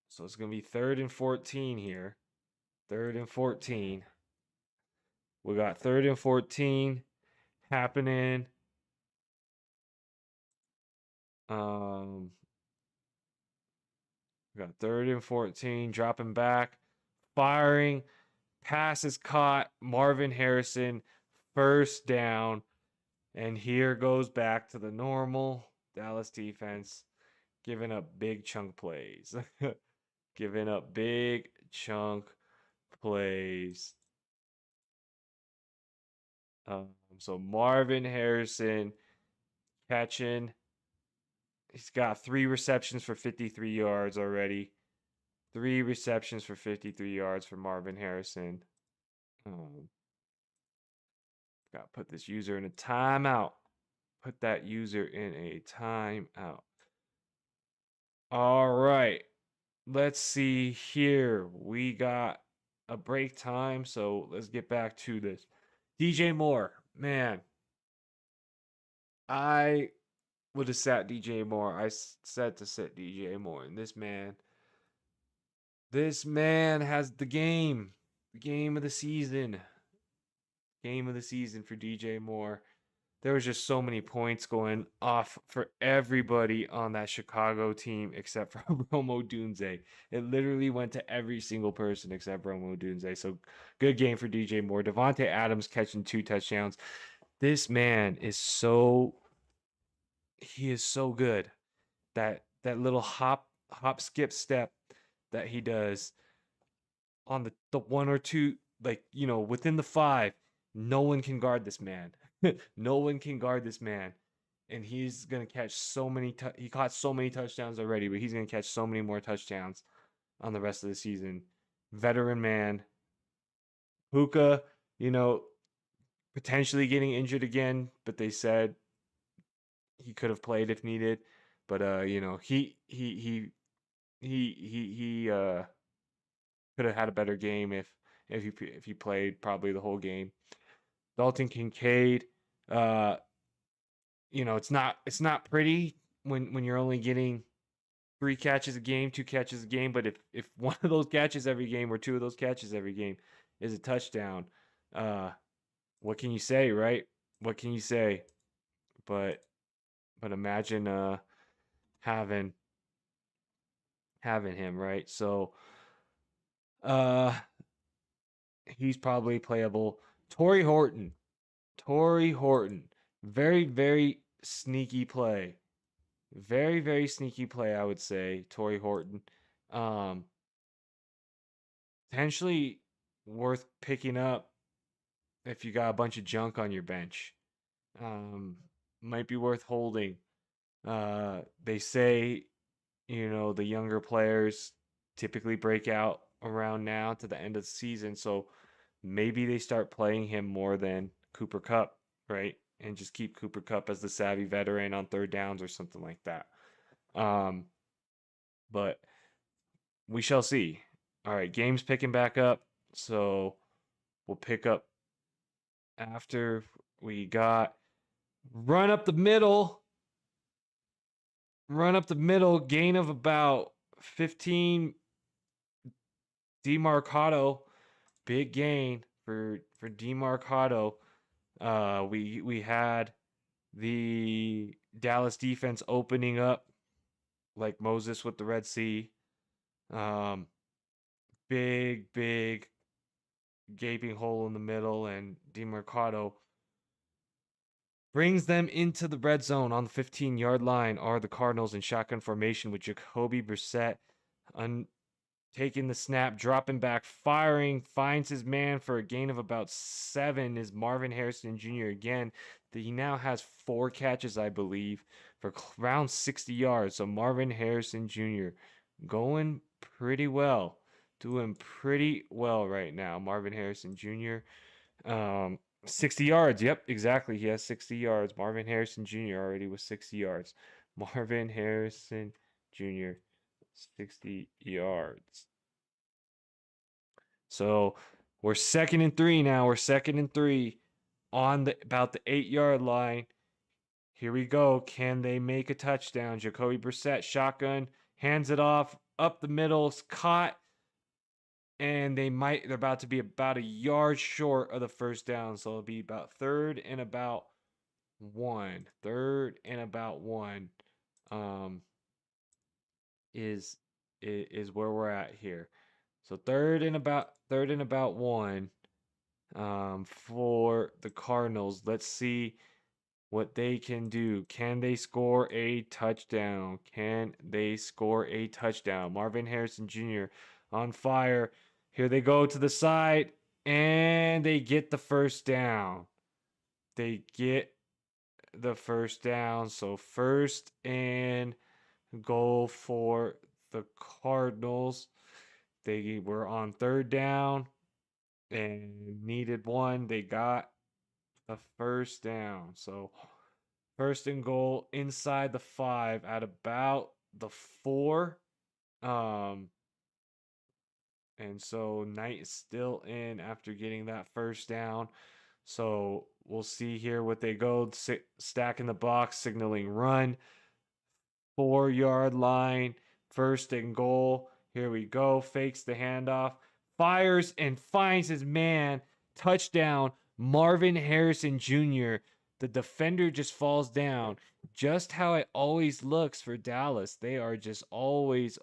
So it's going to be 3rd and 14 here. 3rd and 14. We got 3rd and 14 happening. We got 3rd and 14, dropping back, firing, pass is caught. Marvin Harrison, 1st down. And here goes back to the normal Dallas defense, giving up big chunk plays. Giving up big chunk plays. So Marvin Harrison catching. He's got 3 receptions for 53 yards already. 3 receptions for 53 yards for Marvin Harrison. Got to put this user in a timeout. Put that user in a timeout. All right. Let's see here. We got a break time, so let's get back to this. DJ Moore, man. I would have sat DJ Moore. I said to sit DJ Moore, and this man has the game of the season. Game of the season for DJ Moore. There was just so many points going off for everybody on that Chicago team except for Romo Dunze. It literally went to every single person except Romo Dunze. So good game for DJ Moore. Javonte Adams catching 2 touchdowns. This man is so good. That little hop skip step that he does on the 1 or 2, within the 5, no one can guard this man. No one can guard this man. And he's going to catch so many he caught so many touchdowns already, but he's going to catch so many more touchdowns on the rest of the season. Veteran man. Puka, potentially getting injured again, but they said he could have played if needed. But he could have had a better game if he played probably the whole game. Dalton Kincaid, it's not pretty when you're only getting 3 catches a game, 2 catches a game. But if one of those catches every game or two of those catches every game is a touchdown, uh, what can you say, right? What can you say? But imagine having having him, right? So uh he's probably playable. Torrey Horton. Torrey Horton. Very, very sneaky play. Very, very sneaky play, I would say. Torrey Horton. Um, Potentially worth picking up if you got a bunch of junk on your bench. Um, might be worth holding. They say, the younger players typically break out around now to the end of the season, so maybe they start playing him more than Cooper Kupp, right? And just keep Cooper Kupp as the savvy veteran on third downs or something like that. Um, but we shall see. All right, game's picking back up, so we'll pick up after we got run up the middle, gain of about 15. DeMarcado, big gain for DeMarcado. We had the Dallas defense opening up like Moses with the Red Sea. Big gaping hole in the middle, and DeMarcado brings them into the red zone on the 15-yard line. Are the Cardinals in shotgun formation with Jacoby Brissett taking the snap, dropping back, firing, finds his man for a gain of about 7 is Marvin Harrison Jr. again. He now has 4 catches, I believe, for around 60 yards. So Marvin Harrison Jr. going pretty well. Doing pretty well right now. Marvin Harrison Jr. 60 yards. Yep, exactly. He has 60 yards. Marvin Harrison Jr. already with 60 yards. Marvin Harrison Jr. 60 yards. So we're 2nd and 3 now. We're 2nd and 3 on about the 8-yard line. Here we go. Can they make a touchdown? Jacoby Brissett, shotgun, hands it off, up the middle, caught, and they're about to be about a yard short of the first down. So it'll be about 3rd and about 1. 3rd and about 1. Is where we're at here. So 3rd and about 1 for the Cardinals. Let's see what they can do. Can they score a touchdown? Can they score a touchdown? Marvin Harrison Jr. on fire. Here they go to the side, and they get the first down. They get the first down. So 1st and goal for the Cardinals. They were on 3rd down and needed 1. They got a first down. So 1st and goal inside the 5 at about the 4. And so Knight is still in after getting that first down. So we'll see here what they go. Stacking the box, signaling run. 4-yard line, 1st and goal. Here we go. Fakes the handoff, fires and finds his man. Touchdown, Marvin Harrison Jr. The defender just falls down. Just how it always looks for Dallas. They are just always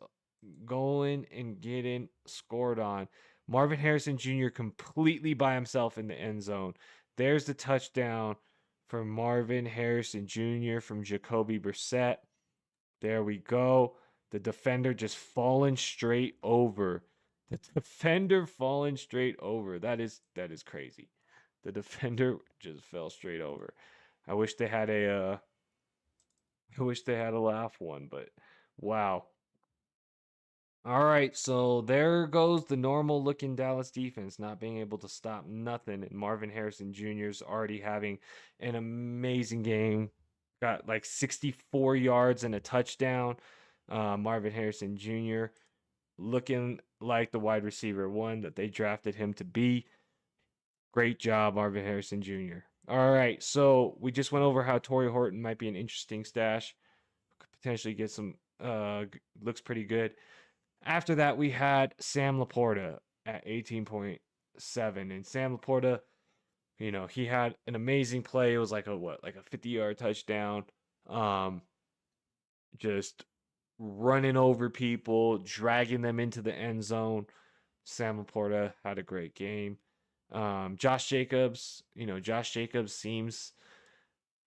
going and getting scored on. Marvin Harrison Jr. completely by himself in the end zone. There's the touchdown for Marvin Harrison Jr. from Jacoby Brissett. There we go. The defender just falling straight over. The defender falling straight over. That is crazy. The defender just fell straight over. I wish they had a laugh one, but wow. All right, so there goes the normal looking Dallas defense not being able to stop nothing. And Marvin Harrison Jr. is already having an amazing game. Got like 64 yards and a touchdown. Marvin Harrison Jr. looking like the wide receiver 1 that they drafted him to be. Great job, Marvin Harrison Jr. All right, so we just went over how Torrey Horton might be an interesting stash. Could potentially get some looks pretty good. After that, we had Sam Laporta at 18.7. And Sam Laporta, he had an amazing play. It was like like a 50-yard touchdown. Um, just running over people, dragging them into the end zone. Sam Laporta had a great game. Josh Jacobs, Josh Jacobs seems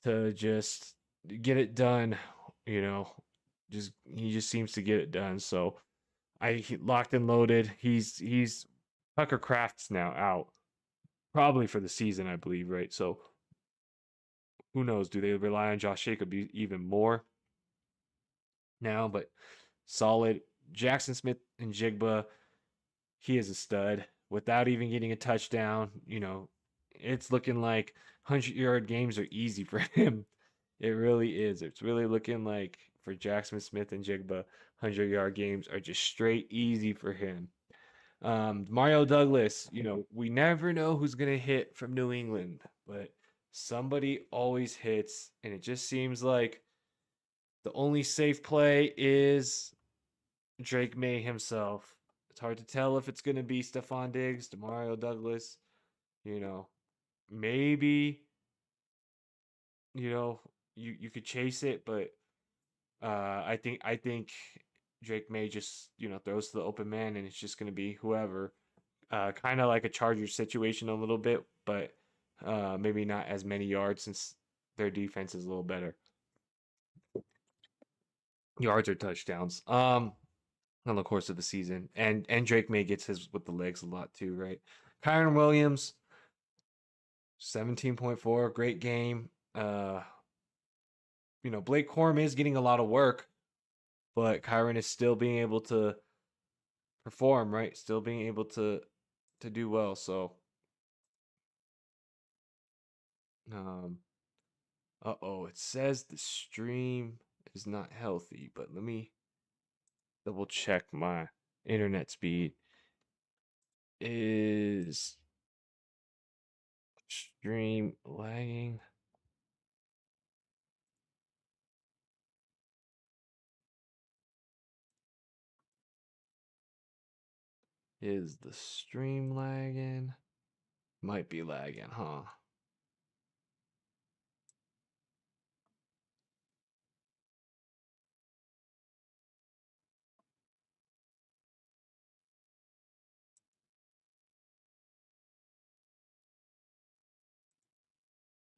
to just get it done, you know, he just seems to get it done. So locked and loaded. He's Tucker Kraft's now out, probably for the season, I believe, right? So who knows? Do they rely on Josh Jacobs even more now? But solid. Jackson Smith and Jigba, he is a stud. Without even getting a touchdown, it's looking like 100-yard games are easy for him. It really is. It's really looking like for Jackson Smith and Jigba, 100-yard games are just straight easy for him. Mario Douglas, we never know who's going to hit from New England, but somebody always hits, and it just seems like the only safe play is Drake May himself. It's hard to tell if it's going to be Stephon Diggs, Mario Douglas, you know, maybe, you could chase it, but I think Drake May just throws to the open man, and it's just going to be whoever. Kind of like a Chargers situation a little bit, but maybe not as many yards since their defense is a little better. Yards or touchdowns. On the course of the season, and Drake May gets his with the legs a lot too, right? Kyron Williams, 17.4, great game. Blake Corum is getting a lot of work, but Kyron is still being able to perform, right? Still being able to do well. So, it says the stream is not healthy, but let me double check my internet speed. Is stream lagging? Is the stream lagging? Might be lagging, huh?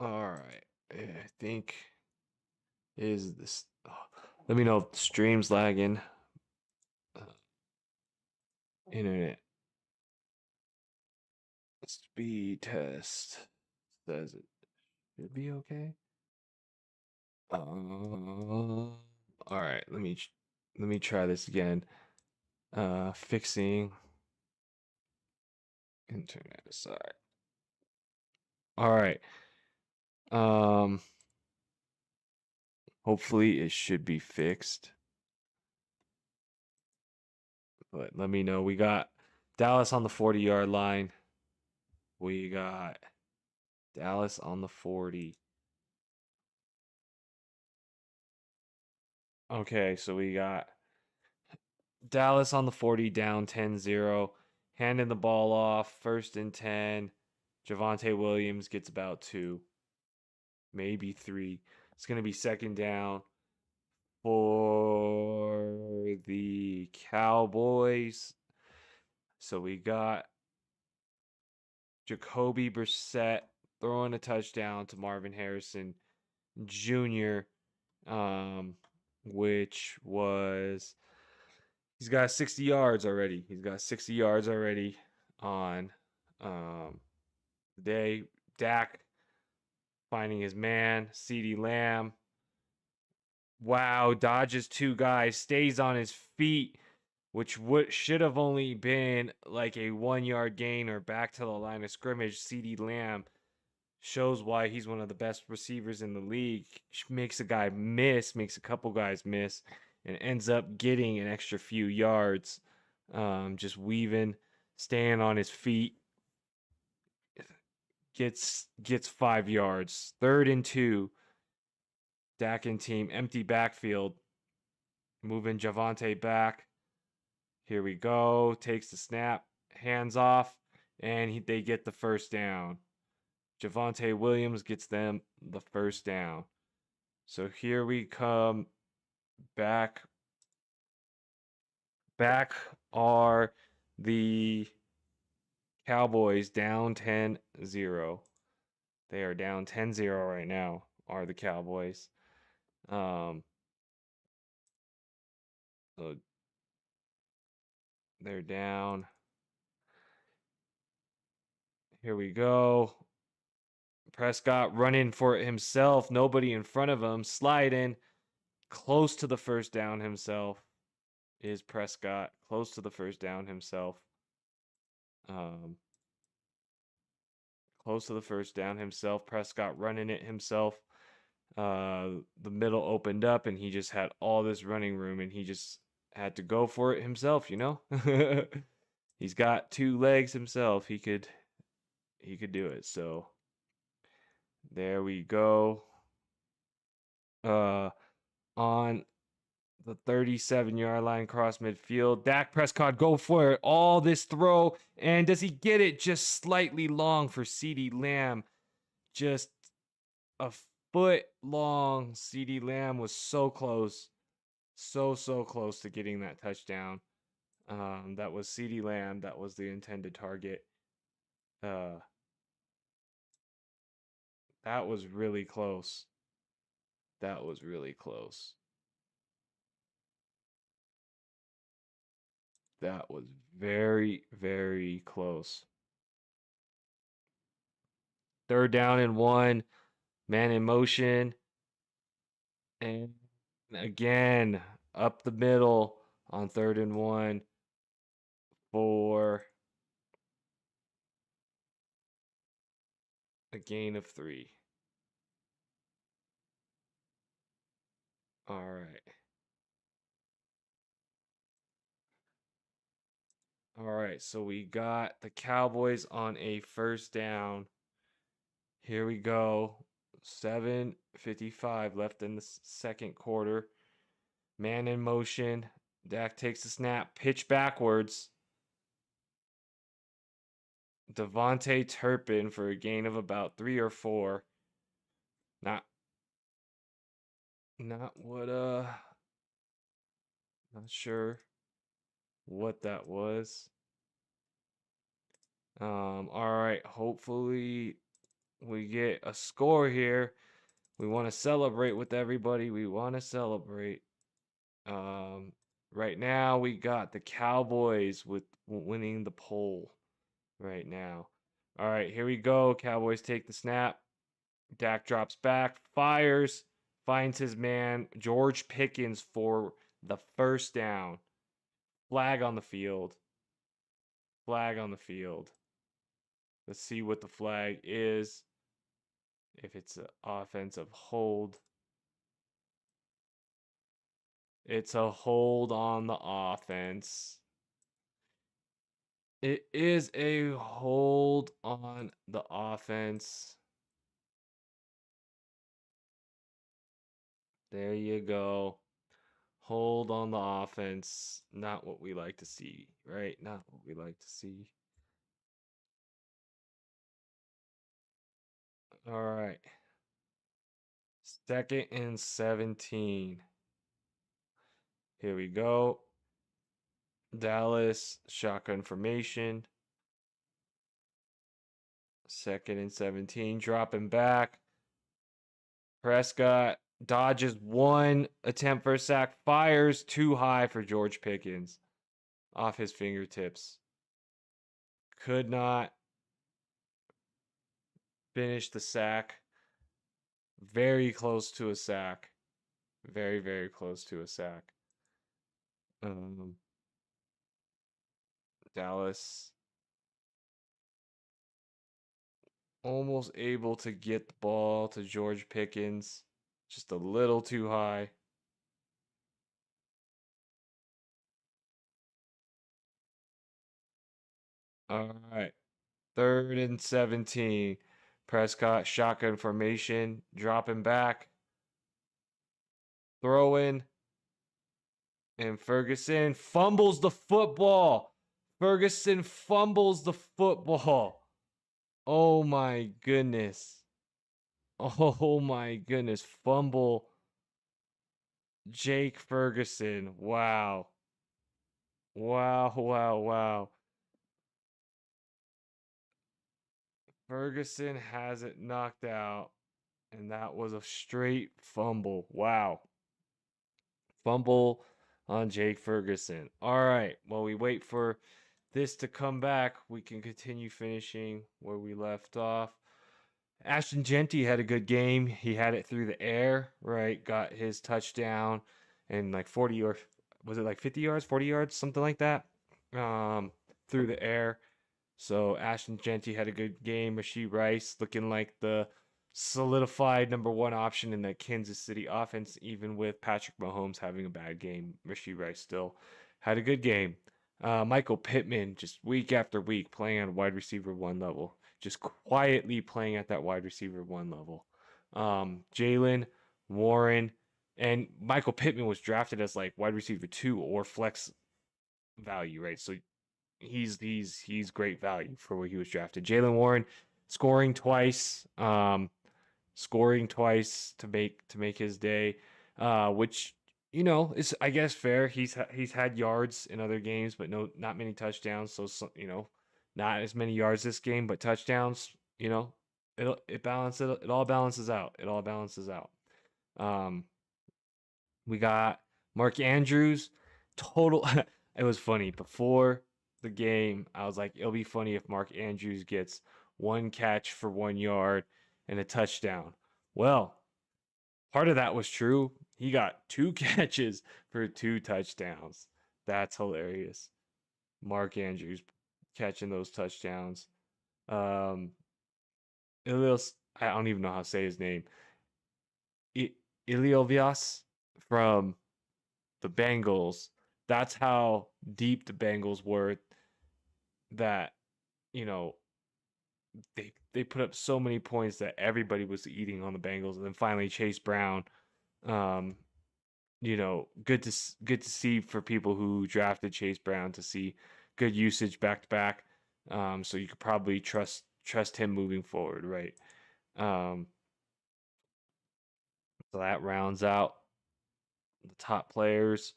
All right. I think is this. Let me know if the stream's lagging. Internet speed test says it should be okay. All right. Let me try this again. Fixing internet. Sorry. All right. Um. Hopefully it should be fixed. But let me know. We got Dallas on the 40-yard line. We got Dallas on the 40. Okay, so we got Dallas on the 40 down 10-0, handing the ball off, 1st and 10. Javonte Williams gets about 2, maybe 3. It's going to be 2nd down for the Cowboys. So we got Jacoby Brissett throwing a touchdown to Marvin Harrison Jr., which was he's got 60 yards already. He's got 60 yards already on the day. Dak finding his man, CeeDee Lamb. Wow, dodges 2 guys, stays on his feet, which should have only been like a 1-yard gain or back to the line of scrimmage. CeeDee Lamb shows why he's one of the best receivers in the league. Makes a couple guys miss, and ends up getting an extra few yards. Just weaving, staying on his feet, gets 5 yards. 3rd and 2. Dak and team, empty backfield. Moving Javonte back. Here we go. Takes the snap, hands off, and they get the first down. Javonte Williams gets them the first down. So here we come back. Back are the Cowboys down 10-0. They are down 10-0 right now, are the Cowboys. So they're down. Here we go. Prescott running for it himself. Nobody in front of him. Sliding. Close to the first down himself is Prescott. Close to the first down himself. Close to the first down himself. Prescott running it himself. The middle opened up and he just had all this running room and he just had to go for it himself, you know? He's got 2 legs himself. He could do it. So there we go. On the 37-yard line cross midfield. Dak Prescott go for it. All this throw. And does he get it? Just slightly long for CeeDee Lamb. Just a foot long. CeeDee Lamb was so close. So close to getting that touchdown. That was CeeDee Lamb. That was the intended target. That was really close. That was really close. That was very, very close. 3rd down and 1. Man in motion. And again, up the middle on 3rd and 1 for a gain of 3. All right. All right, so we got the Cowboys on a 1st down. Here we go. 7:55 left in the 2nd quarter. Man in motion. Dak takes the snap, pitch backwards. Javonte Turpin for a gain of about 3 or 4. Not what not sure what that was. All right, hopefully we get a score here. We want to celebrate with everybody. We want to celebrate. Right now we got the Cowboys with winning the poll right now. All right, here we go. Cowboys take the snap. Dak drops back, fires, finds his man, George Pickens for the first down. Flag on the field. Flag on the field. Let's see what the flag is. If it's an offensive hold. It's a hold on the offense. It is a hold on the offense. There you go. Hold on the offense. Not what we like to see, right? Not what we like to see. All right. 2nd and 17. Here we go. Dallas, shotgun formation. 2nd and 17. Dropping back. Prescott dodges 1 attempt for a sack. Fires too high for George Pickens. Off his fingertips. Could not finish the sack. Very close to a sack. Very, very close to a sack. Dallas almost able to get the ball to George Pickens. Just a little too high. All right. 3rd and 17. Prescott, shotgun formation, dropping back, throwing, and Ferguson fumbles the football. Ferguson fumbles the football. Oh my goodness. Oh my goodness. Fumble Jake Ferguson. Wow. Wow, wow, wow. Ferguson has it knocked out, and that was a straight fumble. Wow. Fumble on Jake Ferguson. All right. While we wait for this to come back, we can continue finishing where we left off. Ashton Genty had a good game. He had it through the air, right? Got his touchdown and like 40 or was it like 50 yards, 40 yards, something like that, through the air. So Ashton Genty had a good game. Rashee Rice looking like the solidified number one option in the Kansas City offense, even with Patrick Mahomes having a bad game. Rashee Rice still had a good game. Michael Pittman just week after week playing on wide receiver one level, just quietly playing at that wide receiver one level. Jalen Warren and Michael Pittman was drafted as like wide receiver two or flex value, right? So he's great value for where he was drafted. Jalen Warren scoring twice, to make his day, which is I guess fair. He's had yards in other games, but not many touchdowns. So not as many yards this game, but touchdowns. It all balances out. It all balances out. We got Mark Andrews. Total. It was funny before the game. I was like, it'll be funny if Mark Andrews gets one catch for 1 yard and a touchdown. Well, part of that was true. He got two catches for two touchdowns. That's hilarious. Mark Andrews catching those touchdowns. Ilios, I don't even know how to say his name. Iliovias from the Bengals. That's how deep the Bengals were, that you know they put up so many points that everybody was eating on the Bengals. And then finally Chase Brown, um good to see for people who drafted Chase Brown, to see good usage back to back. So you could probably trust him moving forward, right? So that rounds out the top players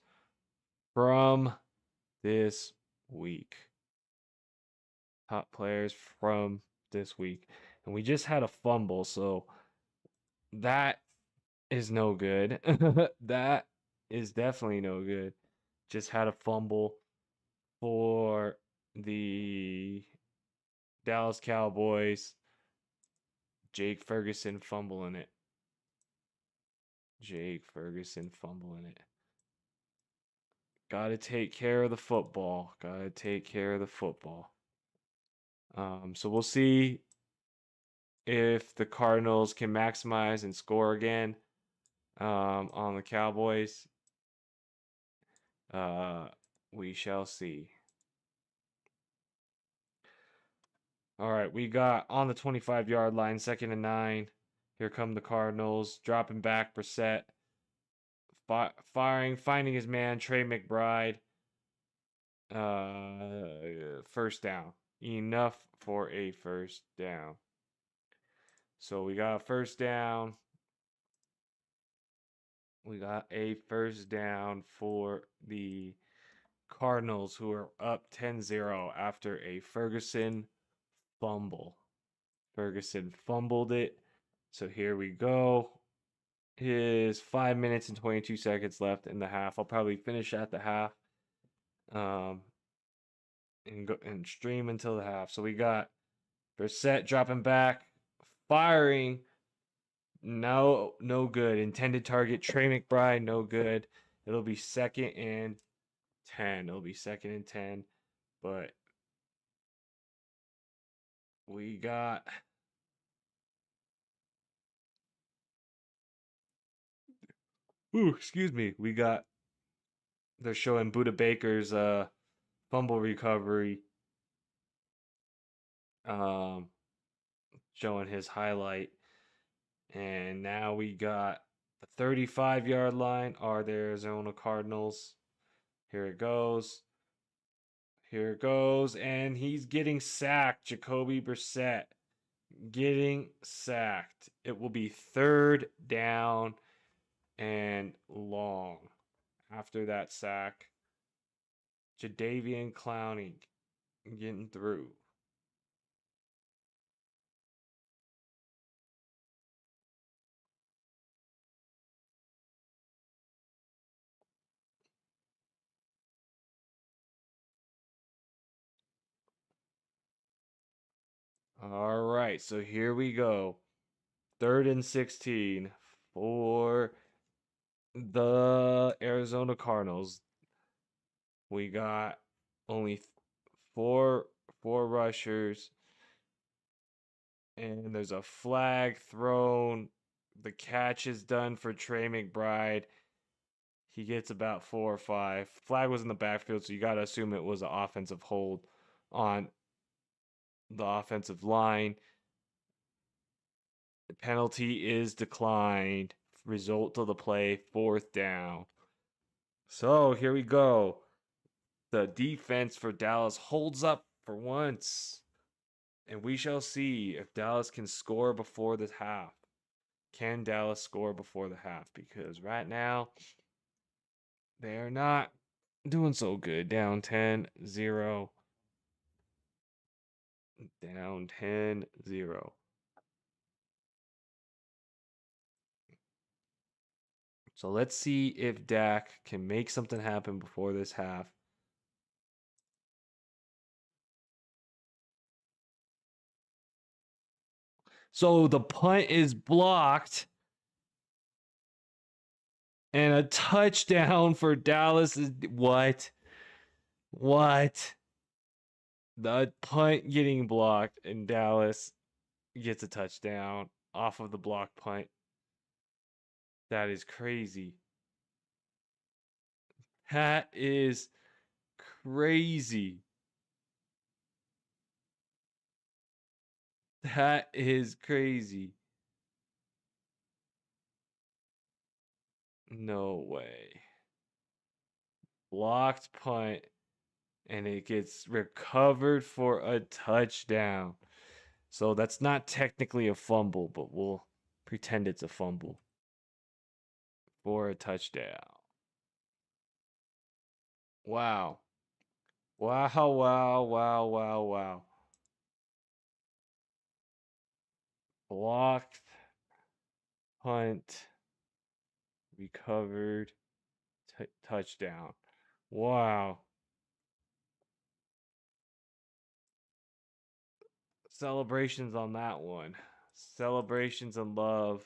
from this week. Top players from this week. And we just had a fumble, so that is no good. That is definitely no good. Just had a fumble for the Dallas Cowboys. Jake Ferguson fumbling it. Jake Ferguson fumbling it. Got to take care of the football. Got to take care of the football. So we'll see if the Cardinals can maximize and score again on the Cowboys. We shall see. All right, we got on the 25-yard line, 2nd and 9. Here come the Cardinals, dropping back. Brissett firing, finding his man, Trey McBride. First down. Enough for a first down. So we got a first down. We got a first down for the Cardinals, who are up 10-0 after a Ferguson fumble. Ferguson fumbled it. So here we go. Is 5 minutes and 22 seconds left in the half. I'll probably finish at the half. And go and stream until the half. So we got Brissett dropping back, firing. No good. Intended target, Trey McBride, no good. It'll be 2nd and 10. It'll be 2nd and 10. But we got excuse me. They're showing Buda Baker's fumble recovery. showing his highlight. And now we got the 35-yard line are the Arizona Cardinals. Here it goes. Here it goes. And he's getting sacked. Jacoby Brissett getting sacked. It will be 3rd down and long after that sack. Jadeveon Clowney getting through. All right, so here we go. 3rd and 16 for the Arizona Cardinals. We got only four rushers, and there's a flag thrown. The catch is done for Trey McBride. He gets about 4 or 5. Flag was in the backfield, so you got to assume it was an offensive hold on the offensive line. The penalty is declined. Result of the play, 4th down. So here we go. The defense for Dallas holds up for once. And we shall see if Dallas can score before the half. Can Dallas score before the half? Because right now, they're not doing so good. Down 10-0. Down 10-0. So let's see if Dak can make something happen before this half. So the punt is blocked. And a touchdown for Dallas is what? What? The punt getting blocked and Dallas gets a touchdown off of the block punt. That is crazy. That is crazy. That is crazy. No way. Blocked punt, and it gets recovered for a touchdown. So that's not technically a fumble, but we'll pretend it's a fumble for a touchdown. Wow. Wow, wow, wow, wow, wow. Blocked, punt, recovered, touchdown. Wow. Celebrations on that one. Celebrations and love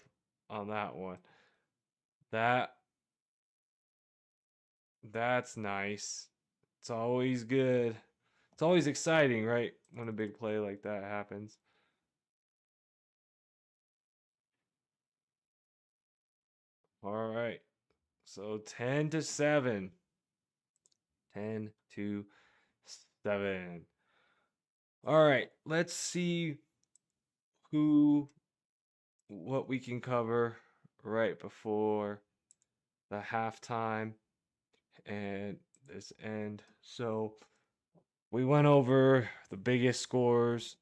on that one. That's nice. It's always good. It's always exciting, right? When a big play like that happens. All right. So 10-7. 10-7. All right. Let's see what we can cover right before the halftime and this end. So we went over the biggest scores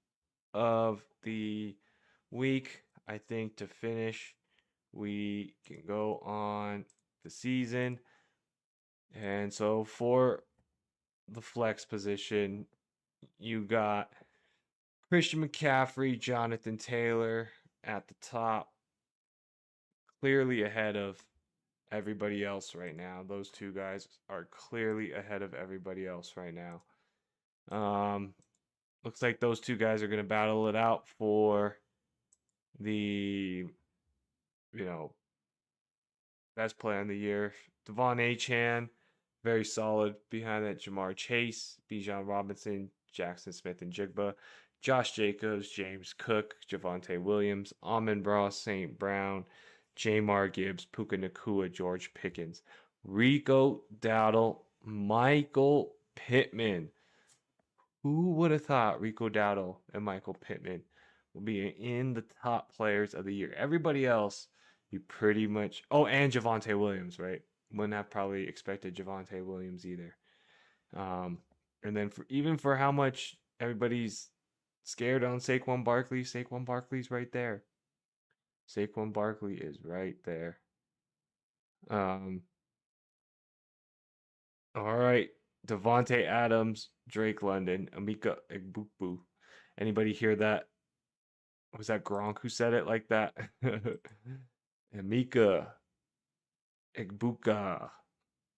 of the week. I think to finish, we can go on the season. And so for the flex position, you got Christian McCaffrey, Jonathan Taylor at the top, clearly ahead of everybody else right now. Those two guys are clearly ahead of everybody else right now. Looks like those two guys are going to battle it out for the, best play on the year. Devon Achane, very solid behind that. Jamar Chase, Bijan Robinson, Jackson Smith and Jigba, Josh Jacobs, James Cook, Javonte Williams, Amon-Ra St. Brown, Jamar Gibbs, Puka Nacua, George Pickens, Rico Dowdle, Michael Pittman. Who would have thought Rico Dowdle and Michael Pittman will be in the top players of the year. Everybody else, you pretty much. Oh, and Javonte Williams, right? Wouldn't have probably expected Javonte Williams either. Um, and then even for how much everybody's scared on Saquon Barkley's right there. Saquon Barkley is right there. Um, all right. Devontae Adams, Drake London, Amika Egbubu. Anybody hear that? Was that Gronk who said it like that? Amika Egbuka,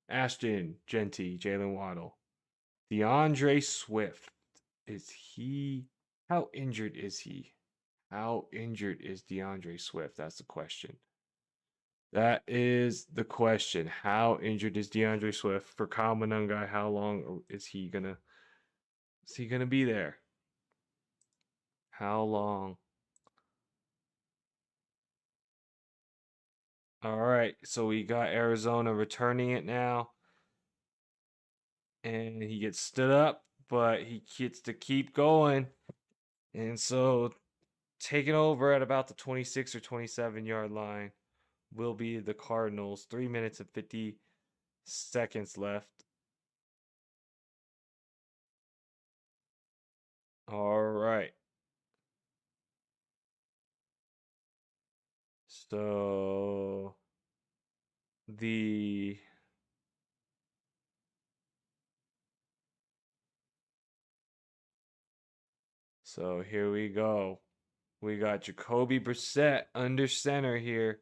Ashton Genty, Jalen Waddle, DeAndre Swift. Is he? How injured is he? How injured is DeAndre Swift? That's the question. That is the question. How injured is DeAndre Swift? For Kyle Monangai, how long is he gonna be there? How long? All right, so we got Arizona returning it now. And he gets stood up, but he gets to keep going. And so taking over at about the 26 or 27-yard line will be the Cardinals. 3 minutes and 50 seconds left. All right. So the so here we go. We got Jacoby Brissett under center here.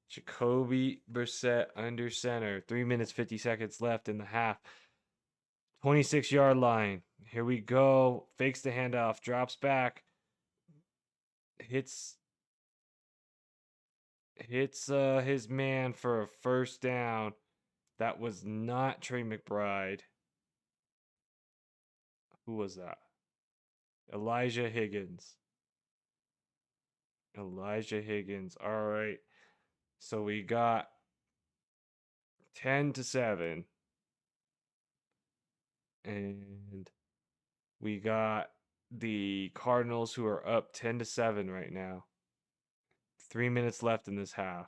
Jacoby Brissett under center. 3 minutes 50 seconds left in the half. 26-yard line. Here we go. Fakes the handoff, drops back, hits his man for a first down. That was not Trey McBride. Who was that? Elijah Higgins. Elijah Higgins. All right. So we got 10-7. And we got the Cardinals who are up 10-7 right now. 3 minutes left in this half.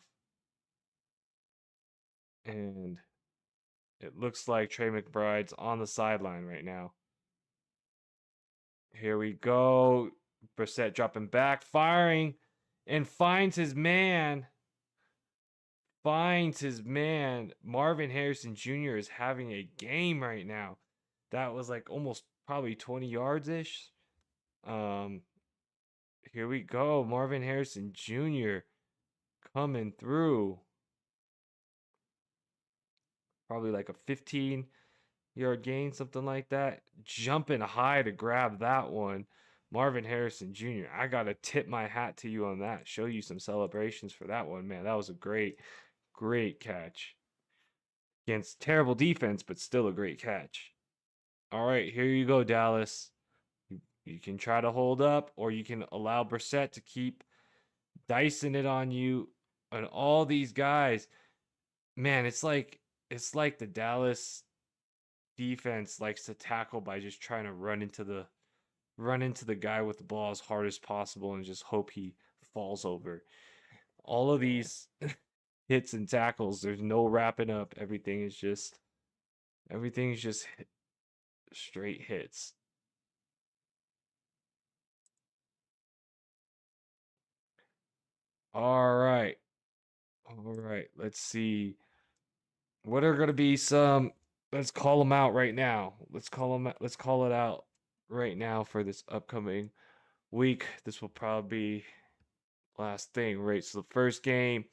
And it looks like Trey McBride's on the sideline right now. Here we go. Brissett dropping back, firing, and finds his man. Finds his man. Marvin Harrison Jr. is having a game right now. That was like almost probably 20 yards ish. Here we go. Marvin Harrison Jr. coming through. Probably like a 15-yard gain, something like that. Jumping high to grab that one. Marvin Harrison Jr. I got to tip my hat to you on that. Show you some celebrations for that one, man. That was a great, great catch. Against terrible defense, but still a great catch. All right, here you go, Dallas. You can try to hold up, or you can allow Brissett to keep dicing it on you. And all these guys, man, it's like the Dallas defense likes to tackle by just trying to run into the guy with the ball as hard as possible and just hope he falls over. All of these hits and tackles, there's no wrapping up. Everything is just straight hits. All right. Let's see. What are going to be some, let's call them out right now. Let's call it out right now for this upcoming week. This will probably be last thing, right? So the first game,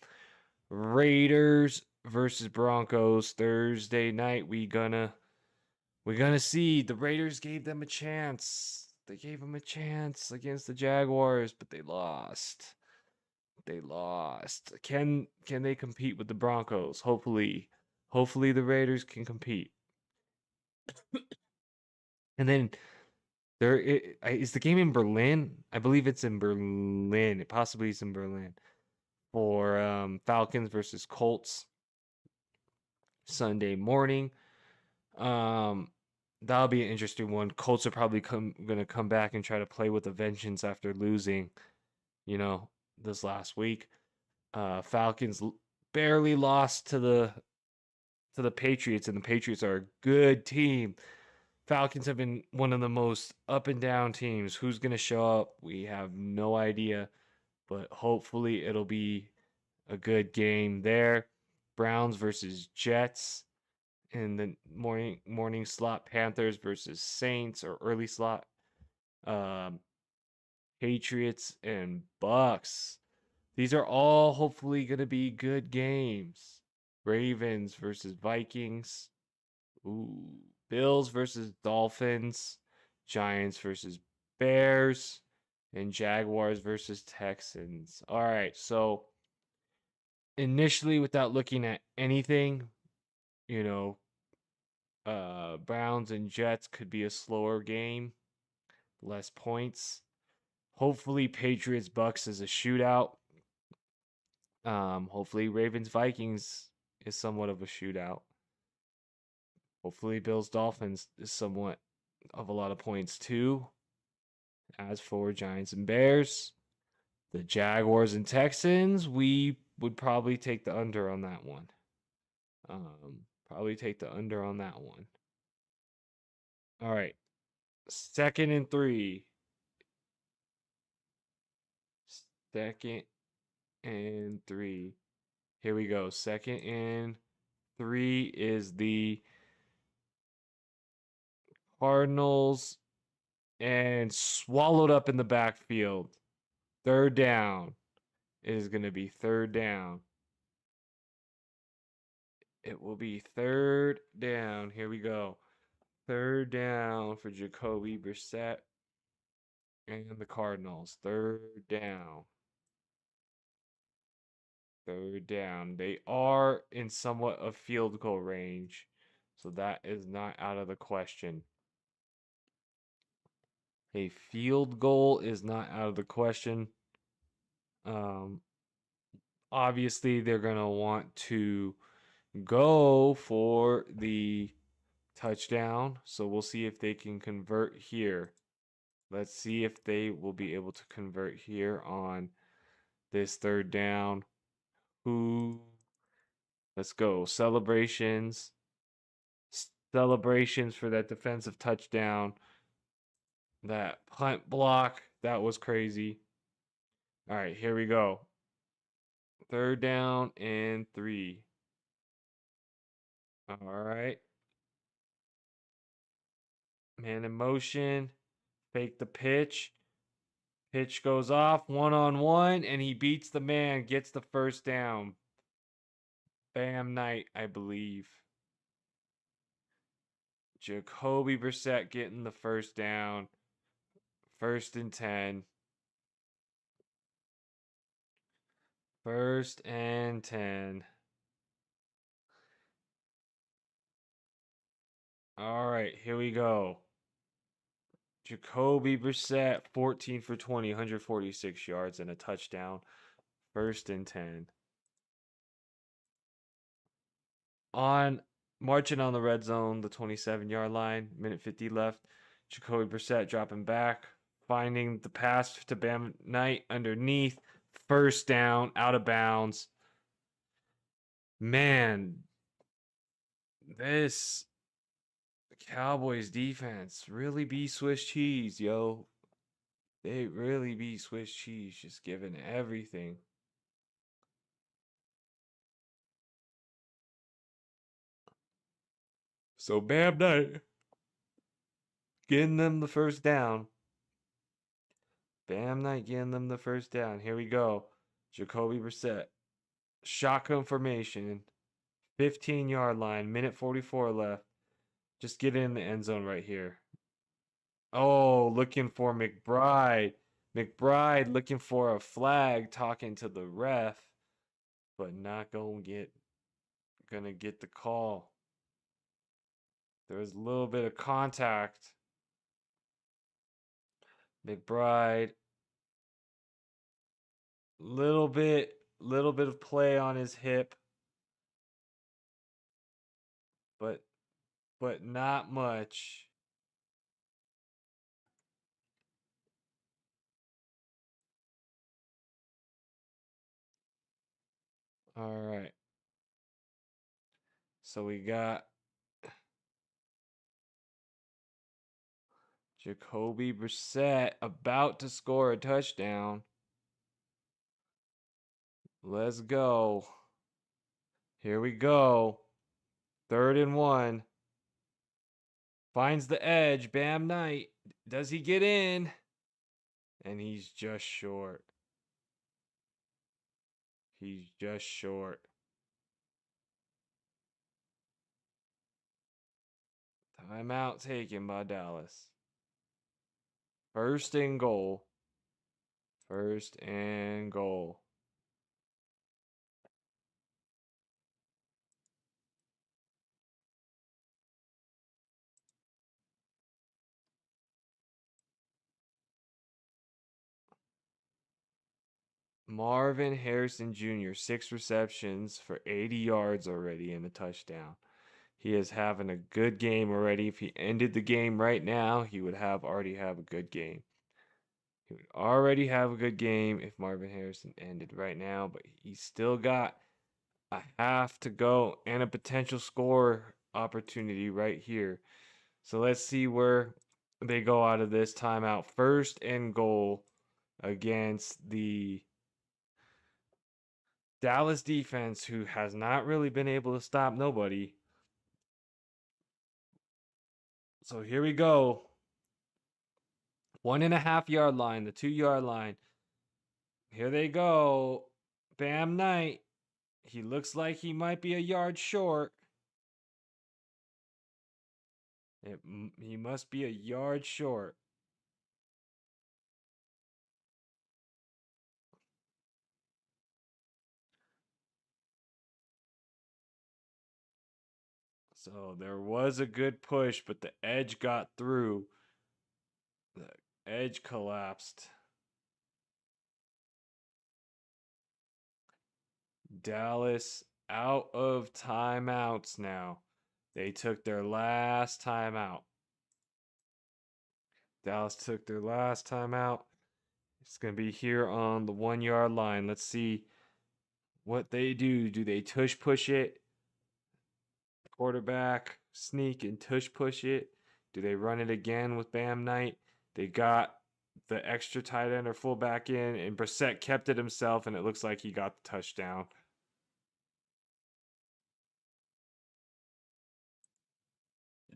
Raiders versus Broncos Thursday night. We're gonna see. The Raiders gave them a chance. They gave them a chance against the Jaguars, but they lost. Can they compete with the Broncos? Hopefully the Raiders can compete. And then is the game in Berlin? I believe it's in Berlin. It possibly is in Berlin for Falcons versus Colts Sunday morning. That'll be an interesting one. Colts are probably gonna come back and try to play with a vengeance after losing this last week. Falcons barely lost to the Patriots, and the Patriots are a good team. Falcons have been one of the most up and down teams. Who's going to show up? We have no idea, but hopefully it'll be a good game there. Browns versus Jets in the morning slot. Panthers versus Saints, or early slot. Um, Patriots and Bucks. These are all hopefully going to be good games. Ravens versus Vikings. Ooh. Bills versus Dolphins. Giants versus Bears. And Jaguars versus Texans. All right. So initially, without looking at anything, you know, Browns and Jets could be a slower game, less points. Hopefully, Patriots Bucks is a shootout. Hopefully, Ravens Vikings is somewhat of a shootout. Hopefully, Bills Dolphins is somewhat of a lot of points too. As for Giants and Bears, the Jaguars and Texans, we would probably take the under on that one. Probably take the under on that one. All right. 2nd and 3. 2nd and 3. Here we go. 2nd and 3 is the Cardinals, and swallowed up in the backfield. 3rd down. It is going to be 3rd down. It will be 3rd down. Here we go. 3rd down for Jacoby, Brissett, and the Cardinals. 3rd down. 3rd down. They are in somewhat of field goal range, so that is not out of the question. A field goal is not out of the question. Obviously, they're going to want to go for the touchdown, so we'll see if they can convert here. Let's see if they will be able to convert here on this 3rd down. Let's go. Celebrations for that defensive touchdown. That punt block, that was crazy. All right, here we go. 3rd down and 3. All right. Man in motion. Fake the pitch. Pitch goes off, 1-on-1, and he beats the man, gets the 1st down. Bam Knight, I believe. Jacoby Brissett getting the 1st down. 1st and 10. 1st and 10. All right, here we go. Jacoby Brissett, 14 for 20, 146 yards and a touchdown. 1st and 10. Marching on the red zone, the 27-yard line, minute 50 left. Jacoby Brissett dropping back, finding the pass to Bam Knight underneath. 1st down, out of bounds. Man, this Cowboys defense really be Swiss cheese, yo. They really be Swiss cheese, just giving everything. So Bam Knight getting them the 1st down. Bam Knight getting them the 1st down. Here we go. Jacoby Brissett. Shotgun formation. 15-yard line. Minute 44 left. Just get in the end zone right here. Oh, looking for McBride. McBride looking for a flag, talking to the ref, but not gonna get the call. There was a little bit of contact. McBride, little bit of play on his hip, but not much. All right. So we got Jacoby Brissett about to score a touchdown. Let's go. Here we go. 3rd and 1. Finds the edge. Bam Knight. Does he get in? And he's just short. He's just short. Timeout taken by Dallas. 1st and goal. 1st and goal. Marvin Harrison Jr., 6 receptions for 80 yards already and a touchdown. He is having a good game already. If he ended the game right now, he would already have a good game. He would already have a good game if Marvin Harrison ended right now, but he's still got a half to go and a potential score opportunity right here. So let's see where they go out of this timeout. 1st and goal against the Dallas defense, who has not really been able to stop nobody. So here we go. 1.5 yard line, the 2 yard line. Here they go. Bam Knight. He looks like he might be a yard short. He must be a yard short. So there was a good push, but the edge got through. The edge collapsed. Dallas out of timeouts now. They took their last timeout. Dallas took their last timeout. It's going to be here on the 1 yard line. Let's see what they do. Do they tush push it? Quarterback sneak and tush push it? Do they run it again with Bam Knight? They got the extra tight end or fullback in, and Brissett kept it himself, and it looks like he got the touchdown.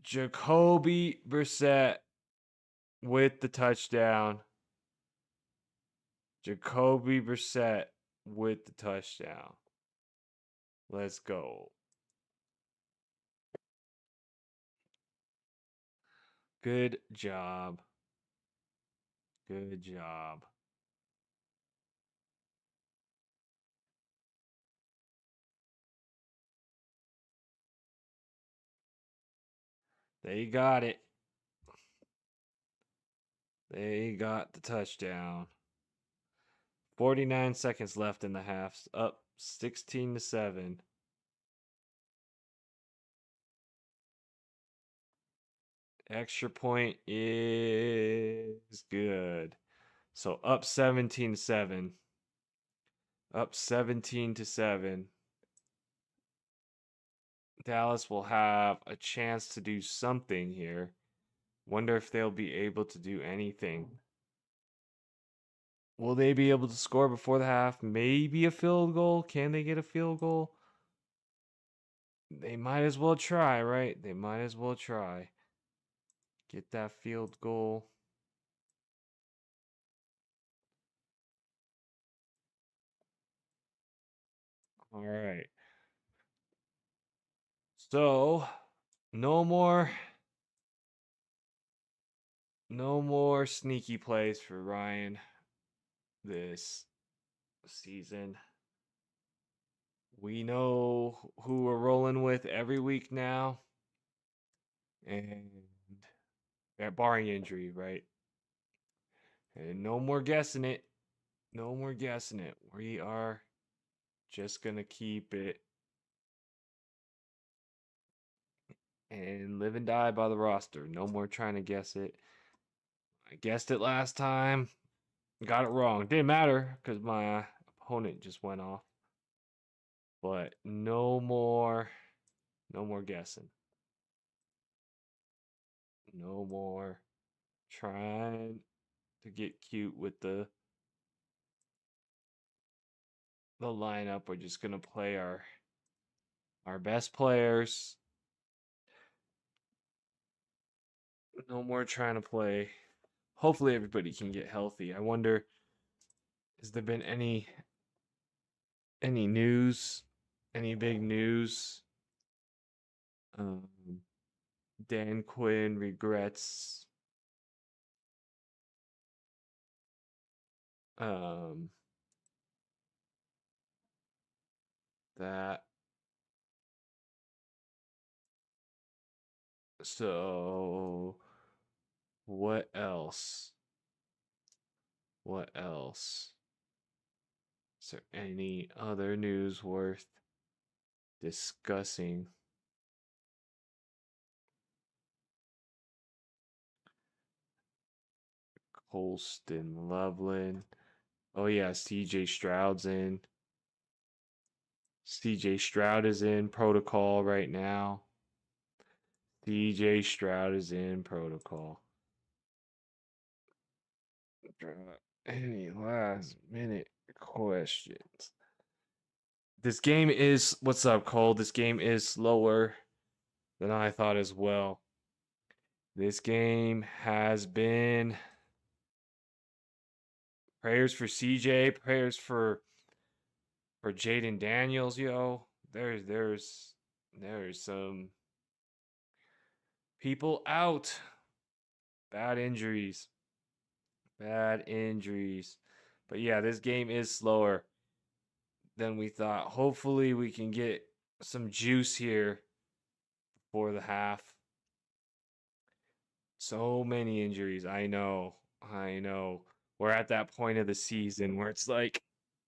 Jacoby Brissett with the touchdown. Jacoby Brissett with the touchdown. Let's go. Good job. Good job. They got it. They got the touchdown. 49 seconds left in the half. Up 16-7. Extra point is good. So up 17-7. Up 17-7. Dallas will have a chance to do something here. Wonder if they'll be able to do anything. Will they be able to score before the half? Maybe a field goal. Can they get a field goal? They might as well try, right? They might as well try. Get that field goal. All right. So, no more sneaky plays for Ryan this season. We know who we're rolling with every week now. And barring injury, right? And no more guessing it. No more guessing it. We are just going to keep it and live and die by the roster. No more trying to guess it. I guessed it last time. Got it wrong. Didn't matter because my opponent just went off. but no more guessing. No more trying to get cute with the lineup. We're just gonna play our best players. No more trying to play. Hopefully everybody can get healthy. I wonder, has there been any news? Any big news? Um, Dan Quinn regrets um, that. So what else? What else? Is there any other news worth discussing? Colston, Loveland. Oh yeah, CJ Stroud's in. CJ Stroud is in protocol right now. CJ Stroud is in protocol. Any last minute questions? This game is, what's up, Cole? This game is slower than I thought as well. This game has been prayers for CJ, prayers for Jaden Daniels, yo. There's some people out. Bad injuries. Bad injuries. But yeah, this game is slower than we thought. Hopefully we can get some juice here for the half. So many injuries. I know. I know. We're at that point of the season where it's like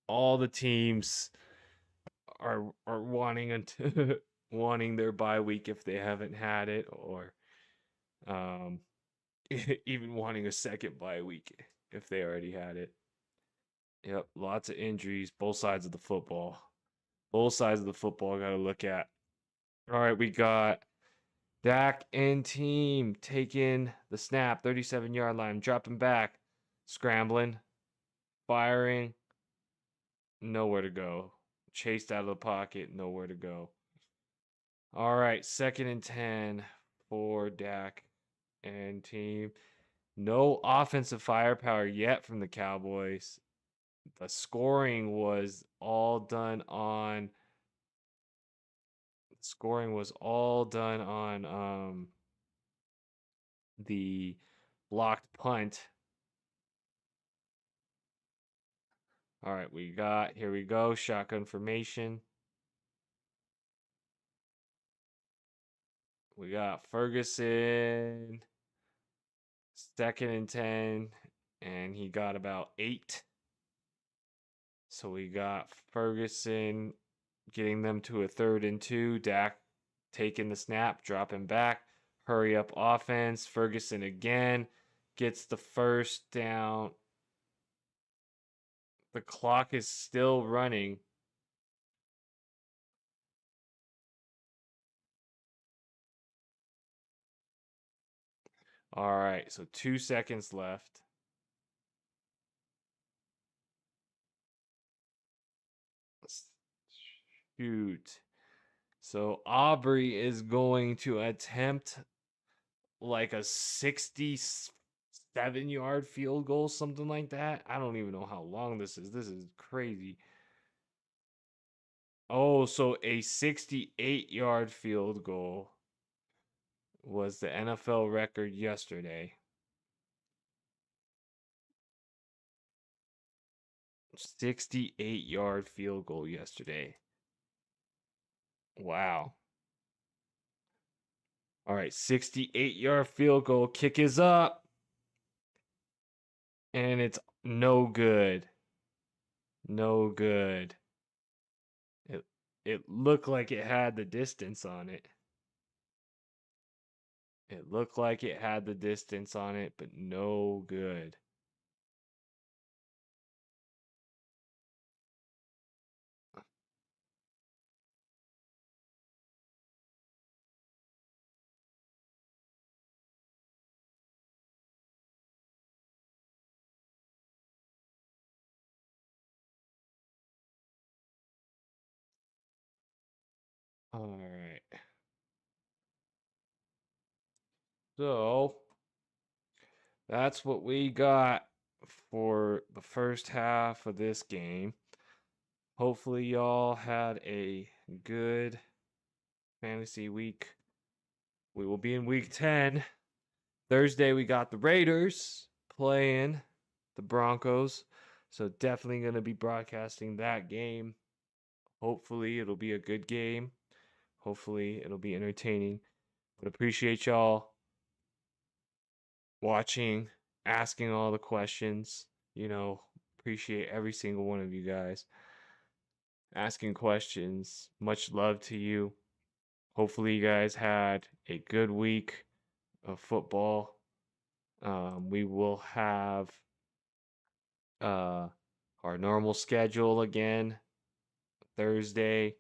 all the teams are wanting wanting their bye week if they haven't had it, or um even wanting a second bye week if they already had it. Yep, lots of injuries, both sides of the football. Both sides of the football I got to look at. All right, we got Dak and team taking the snap, 37-yard line, dropping back, scrambling, firing, nowhere to go. Chased out of the pocket, nowhere to go. All right, 2nd and 10 for Dak and team. No offensive firepower yet from the Cowboys. The scoring was all done on the blocked punt. All right, here we go, shotgun formation. We got Ferguson, 2nd and 10, and he got about 8. So we got Ferguson getting them to a 3rd and 2. Dak taking the snap, dropping back, hurry up offense. Ferguson again gets the first down. The clock is still running. All right, so 2 seconds left. Shoot. So Aubrey is going to attempt like a 67-yard field goal, something like that. I don't even know how long this is. This is crazy. Oh, so a 68-yard field goal was the NFL record yesterday. 68-yard field goal yesterday. Wow. All right, 68-yard field goal. Kick is up. And it's no good. No good. It looked like it had the distance on it. It looked like it had the distance on it, but no good. All right. So that's what we got for the first half of this game. Hopefully, y'all had a good fantasy week. We will be in week 10. Thursday, we got the Raiders playing the Broncos. So, definitely going to be broadcasting that game. Hopefully, it'll be a good game. Hopefully, it'll be entertaining. But appreciate y'all watching, asking all the questions. Appreciate every single one of you guys asking questions. Much love to you. Hopefully, you guys had a good week of football. We will have our normal schedule again Thursday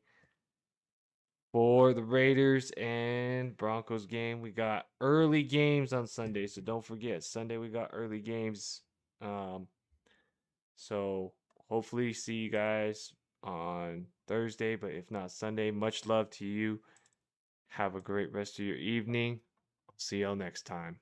for the Raiders and Broncos game. We got early games on Sunday, so don't forget Sunday we got early games. So hopefully see you guys on Thursday, but if not Sunday, much love to you. Have a great rest of your evening. See y'all next time.